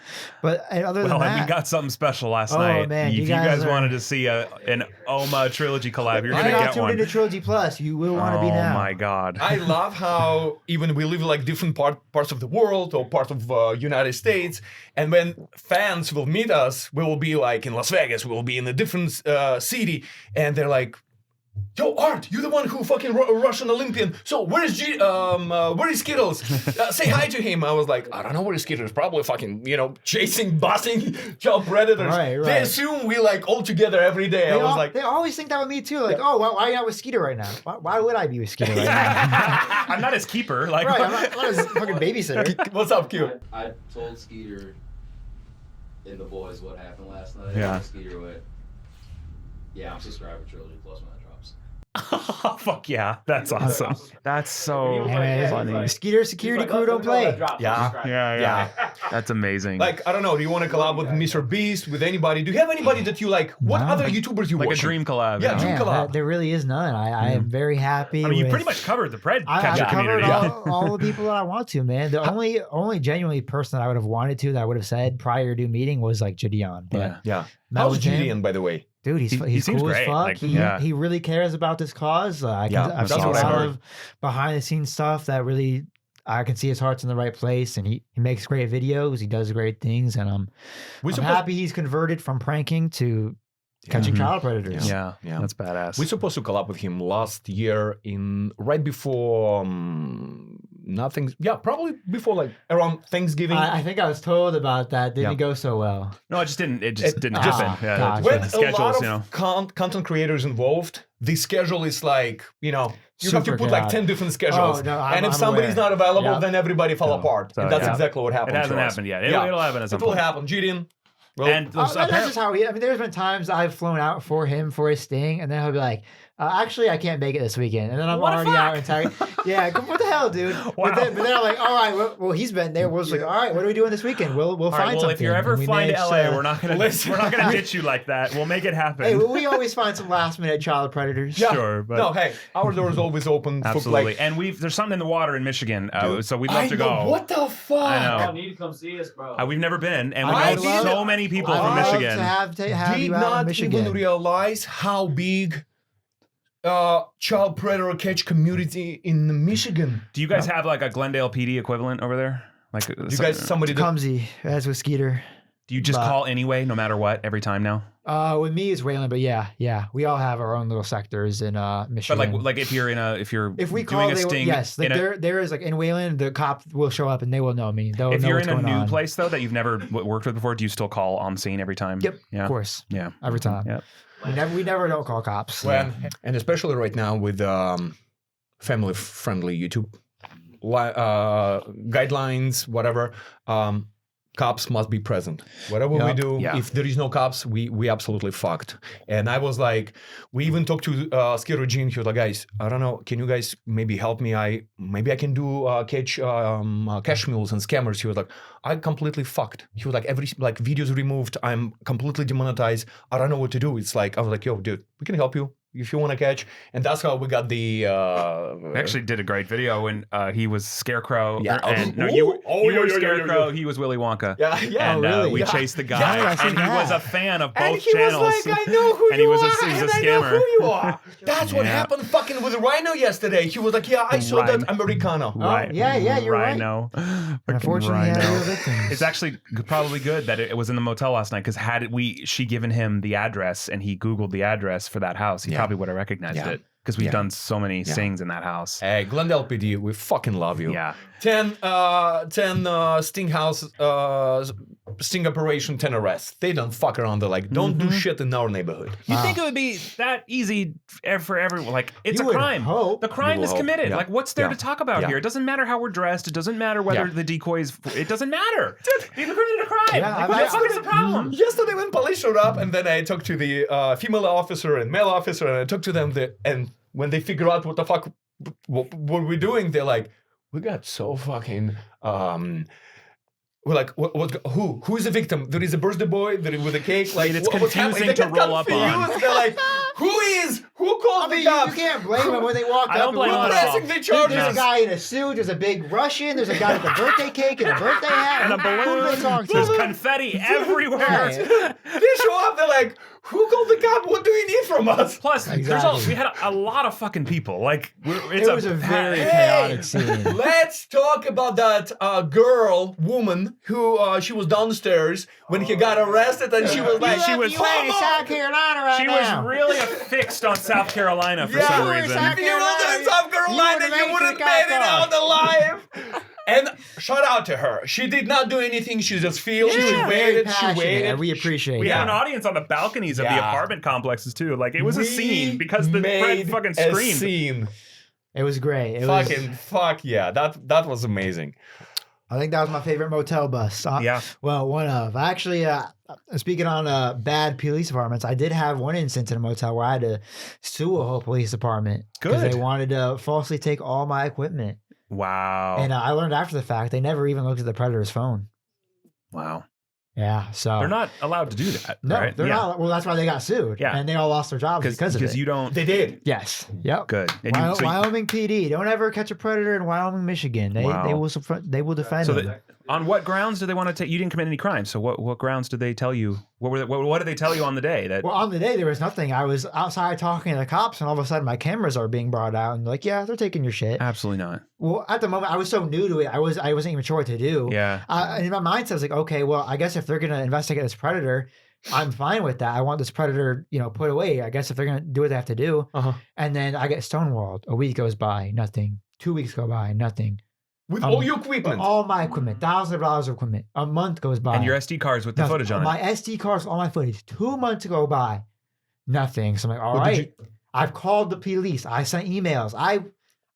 But other than well, that, we got something special last night. man, If you you guys guys are- wanted to see an Omma Trilogy collab, you're if gonna you're not get tuned one. into Trilogy Plus, you will want to be Oh now. my god. I love how even we live in like different parts of the world or part of United States, and when fans will meet us, we will be like in Las Vegas, we will be in a different city, and they're like, Yo, Art, you the one who fucking Russian Olympian. So where is Skittles? Say hi to him. I was like, I don't know where is Skittles. Probably fucking, chasing, bossing child predators. Right. They assume we like all together every day. I was like, they always think that with me too. Like, oh, why are you not with Skeeter right now? Why would I be with Skeeter right now? I'm not his keeper. Like, Right, I'm not his fucking babysitter. what's up, Q? I told Skeeter and the boys what happened last night. Yeah. And Skeeter went, yeah, I'm subscribed to Trilogy Plus when it drops. fuck yeah, that's awesome. That's so funny. Skeeter security crew don't play. Yeah. That's amazing. Like, I don't know. Do you want to collab with Mr. Beast, with anybody? Do you have anybody that you like? What No. other YouTubers you like watch? a dream collab. Yeah, dream collab. There really is none. I am very happy. I mean, you with- pretty much covered the Pred I catcher covered community. all the people that I want to, man. The only genuinely person that I would have wanted to that I would have said prior to meeting was like Gideon. But Yeah. met How's with him. Gideon, by the way? Dude, he's He seems cool as great. fuck. Like, He really cares about this cause. I've that's seen a what I lot heard. of behind the scenes stuff that really I can see his heart's in the right place, and he makes great videos. He does great things, and I'm happy he's converted from pranking to catching child predators. Yeah, that's badass. We're supposed to collab with him last year right before nothing. Yeah, probably before like around Thanksgiving. I think I was told about that. Didn't go so well. No, it just didn't. It just didn't just- happen. Yeah, gotcha. when the a schedules, lot of content creators involved, the schedule is like, you have to Super put like chaotic. 10 different schedules. Oh, no, and if I'm somebody's aware. not available, Yeah. then everybody fall apart. So, and that's yeah. exactly what happened. It hasn't to us. happened yet. It'll happen at some It will point. happen. Gideon. Well, And That's just how he. I mean, there's been times I've flown out for him for his sting, and then he'll be like, "Actually, I can't make it this weekend," and then I'm What the already out entire. Yeah, what the hell, dude? Wow. But then I'm like, "All right, well, he's been there." We're just like, "All right, what are we doing this weekend? We'll All find right, well, something." if you're ever And we flying to managed LA, we're not gonna ditch you like that. We'll make it happen. Hey, we always find some last minute child predators. yeah. Sure, but no, hey, our door is always open. absolutely. For, like, And there's something in the water in Michigan, so we'd love I to know, go. What the fuck? I know. Y'all need to come see us, bro. We've never been, and we I know did- so many people I'd from love Michigan. to have Did you out in not Michigan. even realize how big child predator catch community in Michigan. Do you guys have like a Glendale PD equivalent over there? Like, You guys, somebody that Clumsy, as with Skeeter. do you just but- call anyway, no matter what, every time now? With me is Waylon, but yeah, we all have our own little sectors in But Michigan. like if you're If we call, doing a they will, sting, yes, like in a- there is like in Wayland, the cop will show up and they will know me. They'll if know you're what's in a going new on. place though that you've never worked with before, do you still call on scene every time? Yep, Yeah. of course, Yeah. every time. Yep. We never don't call cops. and especially right now with family-friendly YouTube guidelines, whatever. Cops must be present. Whatever we do, Yeah. if there is no cops, we absolutely fucked. And I was like, we even talked to Skeer Gene. He was like, guys, I don't know, can you guys maybe help me? Maybe I can do catch cash mules and scammers. He was like, I completely fucked. He was like, videos removed. I'm completely demonetized. I don't know what to do. It's like, I was like, yo, dude, we can help you if you want to catch. And that's how we got the. We actually did a great video when he was Scarecrow. Yeah. You were yeah. Scarecrow. He was Willy Wonka. Yeah. And really? we Yeah. chased the guy, Yeah, I see and he that. was a fan of both And he channels. was like, I know who And you he was a- are, he was a and I know scammer. who you are. That's what Yeah. happened fucking with Rhino yesterday. He was like, yeah, I saw that Americano. Right. yeah, you're right. Rhino. And Fucking unfortunately, Rhino. yeah, real victims. It's actually probably good that it was in the motel last night, because had she given him the address and he Googled the address for that house, he probably would have recognized it, because we've done so many stings in that house. Hey, Glendale PD, we fucking love you. Yeah. 10 sting house, sting operation, 10 arrests. They don't fuck around. They're like, don't do shit in our neighborhood. You think it would be that easy for everyone? Like, it's You a would crime. hope. The crime You is would hope. committed. Yeah. Like, what's there Yeah. to talk about Yeah. here? It doesn't matter how we're dressed. It doesn't matter whether the decoys. It doesn't matter. We committed a crime. Yeah, Like, what the fuck is the problem? Yesterday when police showed up, and then I talked to the female officer and male officer, and I talked to them, and when they figure out what the fuck what we're doing, they're like, we got so fucking we're like, who is the victim? There is a birthday boy with a cake. Like, It's what's confusing happening? They to get roll up on. confused. They're like, who called I mean, the you cops? can't blame them when they walk I up. don't blame and them walk at up. all. Pressing the charges. There's a guy in a suit. There's a big Russian. There's a guy with a birthday cake and a birthday hat. And a Who do they balloon. talk to? There's confetti everywhere. Right. They show up, they're like, Who called the cop? What do you need from us? Plus, Exactly. we had a lot of fucking people. Like, It was a very Hey, chaotic scene. let's talk about that woman who she was downstairs when he got arrested, and she was like, she was- You ain't in South Carolina right She now. was really fixed on South Carolina for Yeah, some you were reason. If you wasn't in South Carolina, would've you made wouldn't the made it cop out alive. And shout out to her. She did not do anything. She just feels. She was She very waited. She passionate, waited. and we appreciate We that. had an audience on the balconies of the Yeah. apartment complexes too. Like it was a We scene because the made friend fucking a screamed. scene. It was great. It Fucking was, fuck yeah. That was amazing. I think that was my favorite motel bus. Yeah. Well, one of. Actually, speaking on bad police departments, I did have one instance in a motel where I had to sue a whole police department because Good. they wanted to falsely take all my equipment. Wow. And I learned after the fact they never even looked at the predator's phone. Wow. Yeah, so They're not allowed to do that. No, right? they're not. Well, that's why they got sued. Yeah. And they all lost their jobs because of it. you don't. They did. Yes. Yep. Good. And you, so, Wyoming PD. Don't ever catch a predator in Wyoming, Michigan. They Wow. they will defend so them. on what grounds do they want to take? You didn't commit any crimes. So what grounds did they tell you? What did they tell you on the day? That Well, on the day there was nothing. I was outside talking to the cops, and all of a sudden my cameras are being brought out, and like, yeah, they're taking your shit. absolutely not. Well, at the moment, I was so new to it, I wasn't even sure what to do. Yeah. And in my mindset, I was like, okay, well, I guess if they're gonna investigate this predator, I'm fine with that. I want this predator, put away. I guess if they're gonna do what they have to do, and then I get stonewalled. A week goes by, nothing. 2 weeks go by, nothing. With all your equipment. All my equipment, thousands of dollars of equipment. A month goes by. And your SD cards with the Nothing. footage on My it. SD cards, all my footage. 2 months go by, nothing. So I'm like, all Well, did right. I've called the police. I sent emails.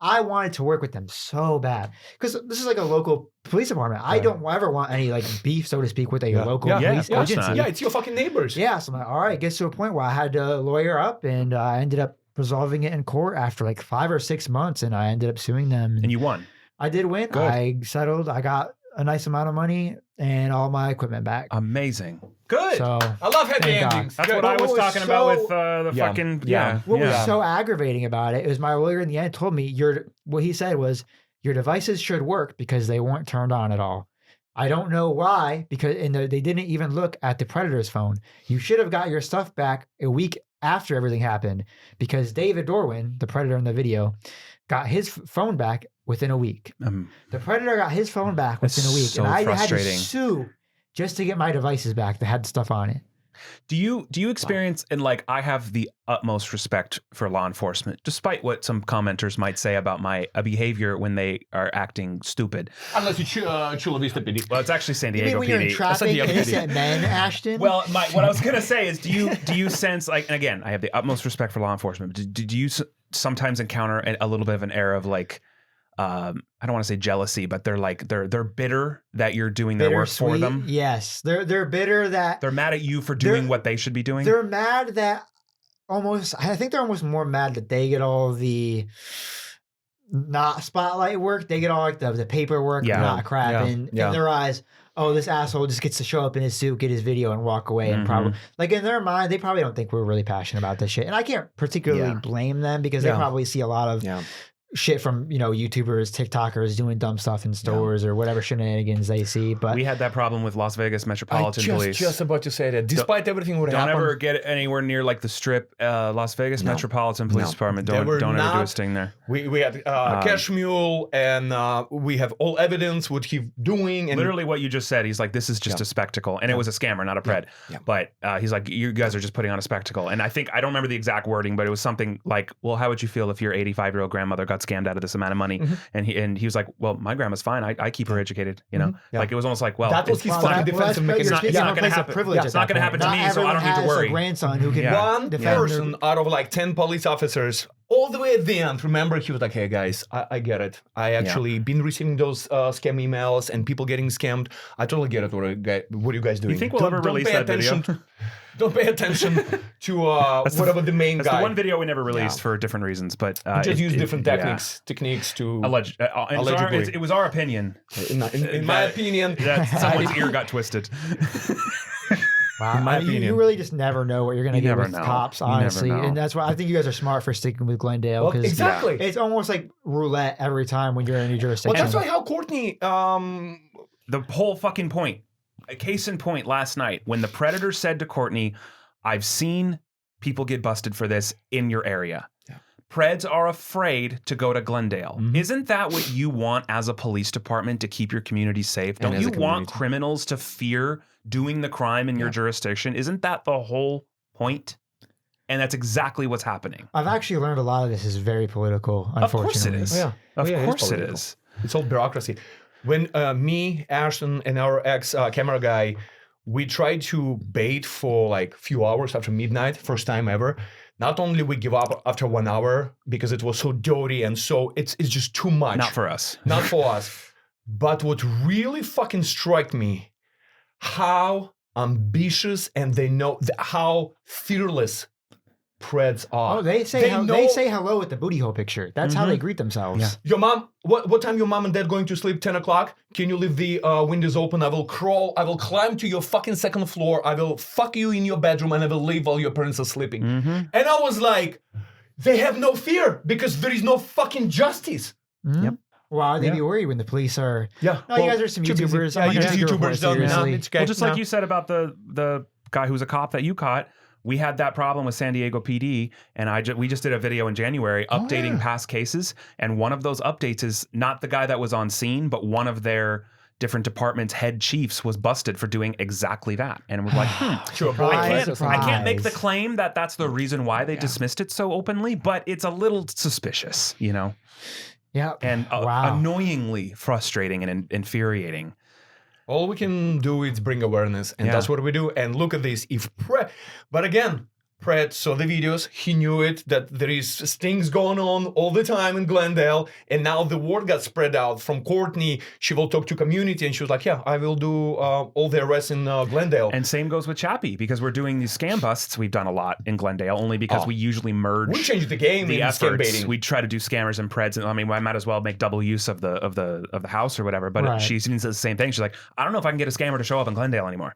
I wanted to work with them so bad because this is like a local police department. I don't ever want any like beef, so to speak, with a local Yeah, police of course agency. not. Yeah, it's your fucking neighbors. Yeah, so I'm like, all right. It gets to a point where I had to lawyer up, and I ended up resolving it in court after like 5 or 6 months, and I ended up suing them. And you won. I did win. Good. I settled. I got a nice amount of money and all my equipment back. Amazing. Good. So I love happy Thank God. endings. That's Good. what I But was what was talking about so- with the Yeah. fucking Yeah. what yeah. was so aggravating about it is my lawyer in the end told me what he said was your devices should work because they weren't turned on at all. I don't know why, because they didn't even look at the predator's phone. You should have got your stuff back a week after everything happened because David Dorwin, the predator in the video, got his phone back within a week. The predator got his phone back within a week, so and I had to frustrating. sue just to get my devices back that had stuff on it. Do you experience, and like I have the utmost respect for law enforcement, despite what some commenters might say about my behavior when they are acting stupid. Unless you Chula Vista PD. Well, it's actually San You mean Diego when you're PD. entrapping Diego PD. innocent men, Ashton? Well, what I was gonna say is, do you sense like, and again, I have the utmost respect for law enforcement. But do you sometimes encounter a little bit of an air of like, I don't want to say jealousy, but they're bitter that you're doing their work for Bittersweet? them. Yes, they're bitter that They're mad at you for doing They're- what they should be doing. they're mad that I think they're almost more mad that they get all the not spotlight work. They get all like the paperwork, Yeah. not crap, Yeah. and Yeah. in their eyes, oh, this asshole just gets to show up in his suit, get his video, and walk away. And Mhm. probably like in their mind, they probably don't think we're really passionate about this shit. And I can't particularly Yeah. blame them because Yeah. they probably see a lot of Yeah. shit from YouTubers, TikTokers doing dumb stuff in stores or whatever shenanigans they see. But We had that problem with Las Vegas Metropolitan Police. just about to say that. Despite everything would Don't happen, ever get anywhere near like the strip, Las Vegas No. Metropolitan Police No. Department. They Don't were ever do a not- sting there. we had Cash Mule, and we have all evidence what he's doing. And Literally what you just said. He's like, this is just Yeah. a spectacle, and it was a scammer, not a pred. Yeah. But he's like, you guys are just putting on a spectacle. And I don't remember the exact wording, but it was something like, well, how would you feel if your 85-year-old grandmother got scammed out of this amount of money? Mhm. And he was like, well, my grandma's fine. I keep her educated. You know, Mhm. Yeah. like it was almost like, well, That was it's his not- fucking Well, defensive that's- mechanism. you're speaking not from a gonna place of happen. privilege Yeah, at it's that not gonna point. happen to Not me, so I don't everyone need to has worry. A grandson who can Yeah. One defend person out of like 10 police officers, all the way at the end, remember, he was like, hey guys, I get it. I actually been receiving those scam emails and people getting scammed. I totally get it. What are you guys doing? You think we'll ever release pay that video? attention- Don't pay attention to whatever the main That's guy. the one video we never released Yeah. for different reasons, but We just use different yeah. techniques to. It was our opinion In my opinion, that someone's ear got twisted. Wow. In my You opinion. really just never know what you're going to You get never with know. cops, You never honestly. know. And that's why I think you guys are smart for sticking with Glendale Well, because exactly. it's almost like roulette every time when you're in a new Well, jurisdiction. that's why how Courtney. The whole fucking point. A case in point last night when the predator said to Courtney, I've seen people get busted for this in your area. Yeah. Preds are afraid to go to Glendale. Mhm. Isn't that what you want as a police department, to keep your community safe? And Don't as you a want community. criminals to fear doing the crime in your jurisdiction? Isn't that the whole point? And that's exactly what's happening. I've actually learned a lot of this is very political, Of course it unfortunately. is. Oh, yeah. Of Oh, yeah, course it political. is. It's all bureaucracy. When me, Ashton, and our ex-camera guy, we tried to bait for like a few hours after midnight, first time ever. Not only we give up after 1 hour because it was so dirty and so it's just too much. Not for us. Not for us. But what really fucking struck me, how ambitious and they know how fearless Preds are. Oh, they say hello with the booty hole picture. That's how they greet themselves. Yeah. Your mom, what time your mom and dad going to sleep? 10 o'clock? Can you leave the windows open? I will crawl, I will climb to your fucking second floor. I will fuck you in your bedroom and I will leave while your parents are sleeping. And I was like, they have no fear because there is no fucking justice. Mhm. Yep. Why would they be worried when the police are? Yeah. Oh, you guys are some too busy. YouTubers. Yeah, I'm not you gonna just take your YouTubers report don't. No, seriously. it's okay. Well, just like No. you said about the guy who's a cop that you caught, we had that problem with San Diego PD, and we just did a video in January updating past cases, and one of those updates is not the guy that was on scene, but one of their different departments' head chiefs was busted for doing exactly that, and we're like, I can't make the Surprise. claim that that's the reason why they dismissed it so openly, but it's a little suspicious, you know, Yeah. and Wow. annoyingly frustrating and infuriating. All we can do is bring awareness, and Yeah. that's what we do. And look at this. But again, Pratt saw the videos. He knew it, that there is things going on all the time in Glendale. And now the word got spread out from Courtney. She will talk to community, and she was like, yeah, I will do all the arrests in Glendale. And same goes with Chappie, because we're doing these scam busts. We've done a lot in Glendale, only because we usually merge. We changed the game The in scam efforts. baiting. We try to do scammers and Preds, and I mean, I might as well make double use of the house or whatever. But Right. she says the same thing. She's like, I don't know if I can get a scammer to show up in Glendale anymore.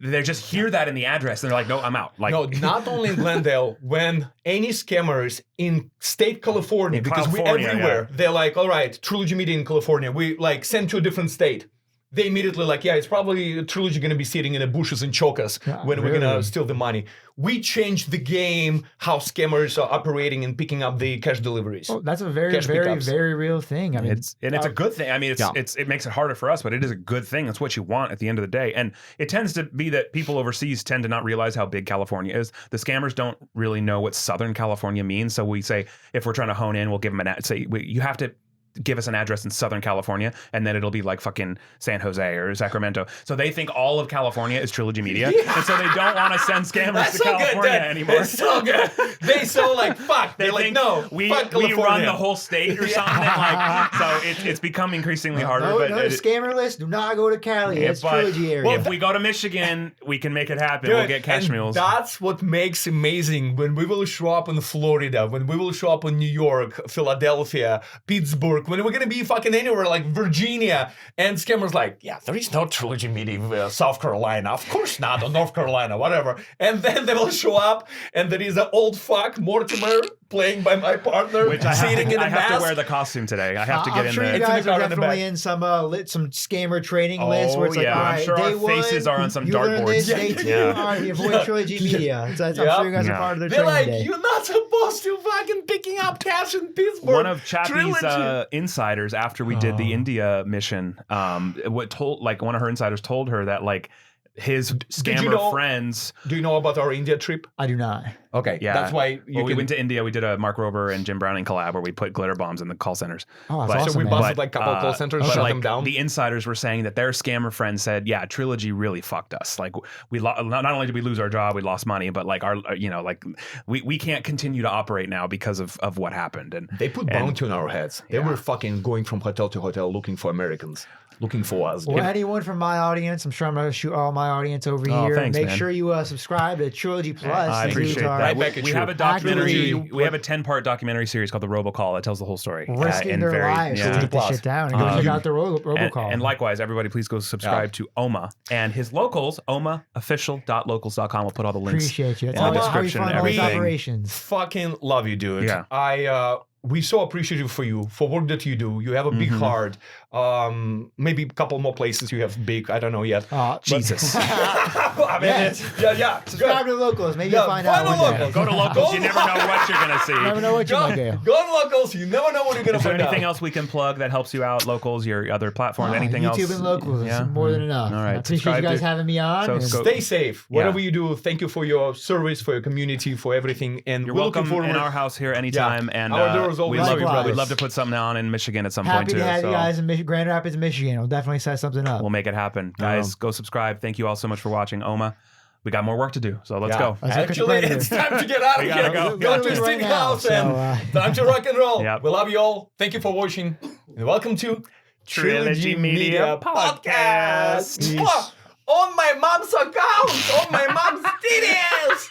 They just hear that in the address, and they're like, no, I'm out. Like, No, not only in Glendale, when any scammers in state California, In because California, we everywhere, they're like, all right, Trilogy Media in California, we like send to a different state. They immediately like, yeah, it's probably Trilogy going to be sitting in the bushes and choke us when we're going to really? steal the money. We changed the game, how scammers are operating and picking up the cash deliveries. Oh, that's a very, Cash very, pickups. very real thing. I mean, it's a good thing. I mean, it makes it harder for us, but it is a good thing. That's what you want at the end of the day. And it tends to be that people overseas tend to not realize how big California is. The scammers don't really know what Southern California means. So we say, if we're trying to hone in, we'll give them you have to give us an address in Southern California, and then it'll be like fucking San Jose or Sacramento. So they think all of California is Trilogy Media, and so they don't want to send scammers That's to so good, California Dad. anymore. It's so good. They so like, fuck. They're like, think no, we fuck run California. the whole state or something. Like, so it's become increasingly harder. no, but no scammer list. Do not go to Cali. It's but- Trilogy area. if we go to Michigan, we can make it happen. Dude, We'll get cash and mules. That's what makes amazing when we will show up in Florida, when we will show up in New York, Philadelphia, Pittsburgh, when we're gonna be fucking anywhere like Virginia, and scammers like, yeah, there is no Trilogy Media, South Carolina, of course not, or North Carolina, whatever. And then they will show up, and there is an old fuck Mortimer playing by my partner, Which I sitting in a have mask. to wear the costume today. I have to get I'm in sure the. you guys the are car in the definitely back. in some scammer training list where it's like, yeah, all I'm right, sure our day one, faces are on some you learn dartboards. this, day two, Yeah. all right, you avoid Yeah. Trilogy Media. So I'm Yeah. sure you guys are Yeah. part of their They're training like, day. you're not supposed to fucking picking up cash in Pittsburgh. One of Chappie's Trilogy. insiders, after we did the India mission, one of her insiders told her that like his scammer you know- friends. Do you know about our India trip? I do not. Okay, Yeah, that's why we went to India. We did a Mark Rober and Jim Browning collab where we put glitter bombs in the call centers. Oh, that's But- awesome, So we man. busted like a couple of call centers, but, shut like, them down. The insiders were saying that their scammer friend said, "Yeah, Trilogy really fucked us. Like not only did we lose our job, we lost money, but like we can't continue to operate now because of what happened." And They put bounty on our heads. They were fucking going from hotel to hotel looking for Americans, looking for us. Well, anyone from my audience, I'm sure I'm going to shoot all my audience over Oh, here. thanks, Make man. sure you subscribe to Trilogy Plus. I The appreciate dudes are that. Right back at We you. have a documentary. Actively- We have a 10-part documentary series called The Robocall that tells the whole story. risking and their very- lives yeah. to take this shit down and go check out the robocall. And likewise, everybody, please go subscribe to Omma and his locals, ommaofficial.locals.com. We'll put all the links Appreciate you. in That's the how you description and fund all these everything. operations. Fucking love you, dude. Yeah. We so appreciative for you, for work that you do. You have a big heart. Maybe a couple more places you have big. I don't know yet. Jesus. I mean, yeah. Subscribe to Locals. Maybe Yeah, you'll find find out. the one day. Locals. Go to Locals. You never know what you're going to see. You never know what you might get. Go on Locals. You never know what you're gonna Is there find anything out. else we can plug that helps you out? Locals, your other platforms, anything YouTube else? and Locals. Yeah? It's more than enough. All right. I appreciate you Subscribe guys to- having me on. So and- go- Stay safe. Yeah. Whatever you do, thank you for your service, for your community, for everything. And You're we're looking welcome forward. in our house here anytime. And Our doors always we'd love, for you, brothers. we'd love to put something on in Michigan at some point Happy too. to have so you guys in Grand Rapids, Michigan. We'll definitely set something up. we'll make it happen. Guys, go subscribe. Thank you all so much for watching. Omma, we got more work to do. So let's Yeah. go. Let's look at the Actually, Predator. it's time to get out of We here. gotta go. Go to Right Sting now, House so, and time to rock and roll. Yep. We love you all. Thank you for watching. And welcome to Trilogy Media Podcast. Mwah! On my mom's account, on my mom's titties.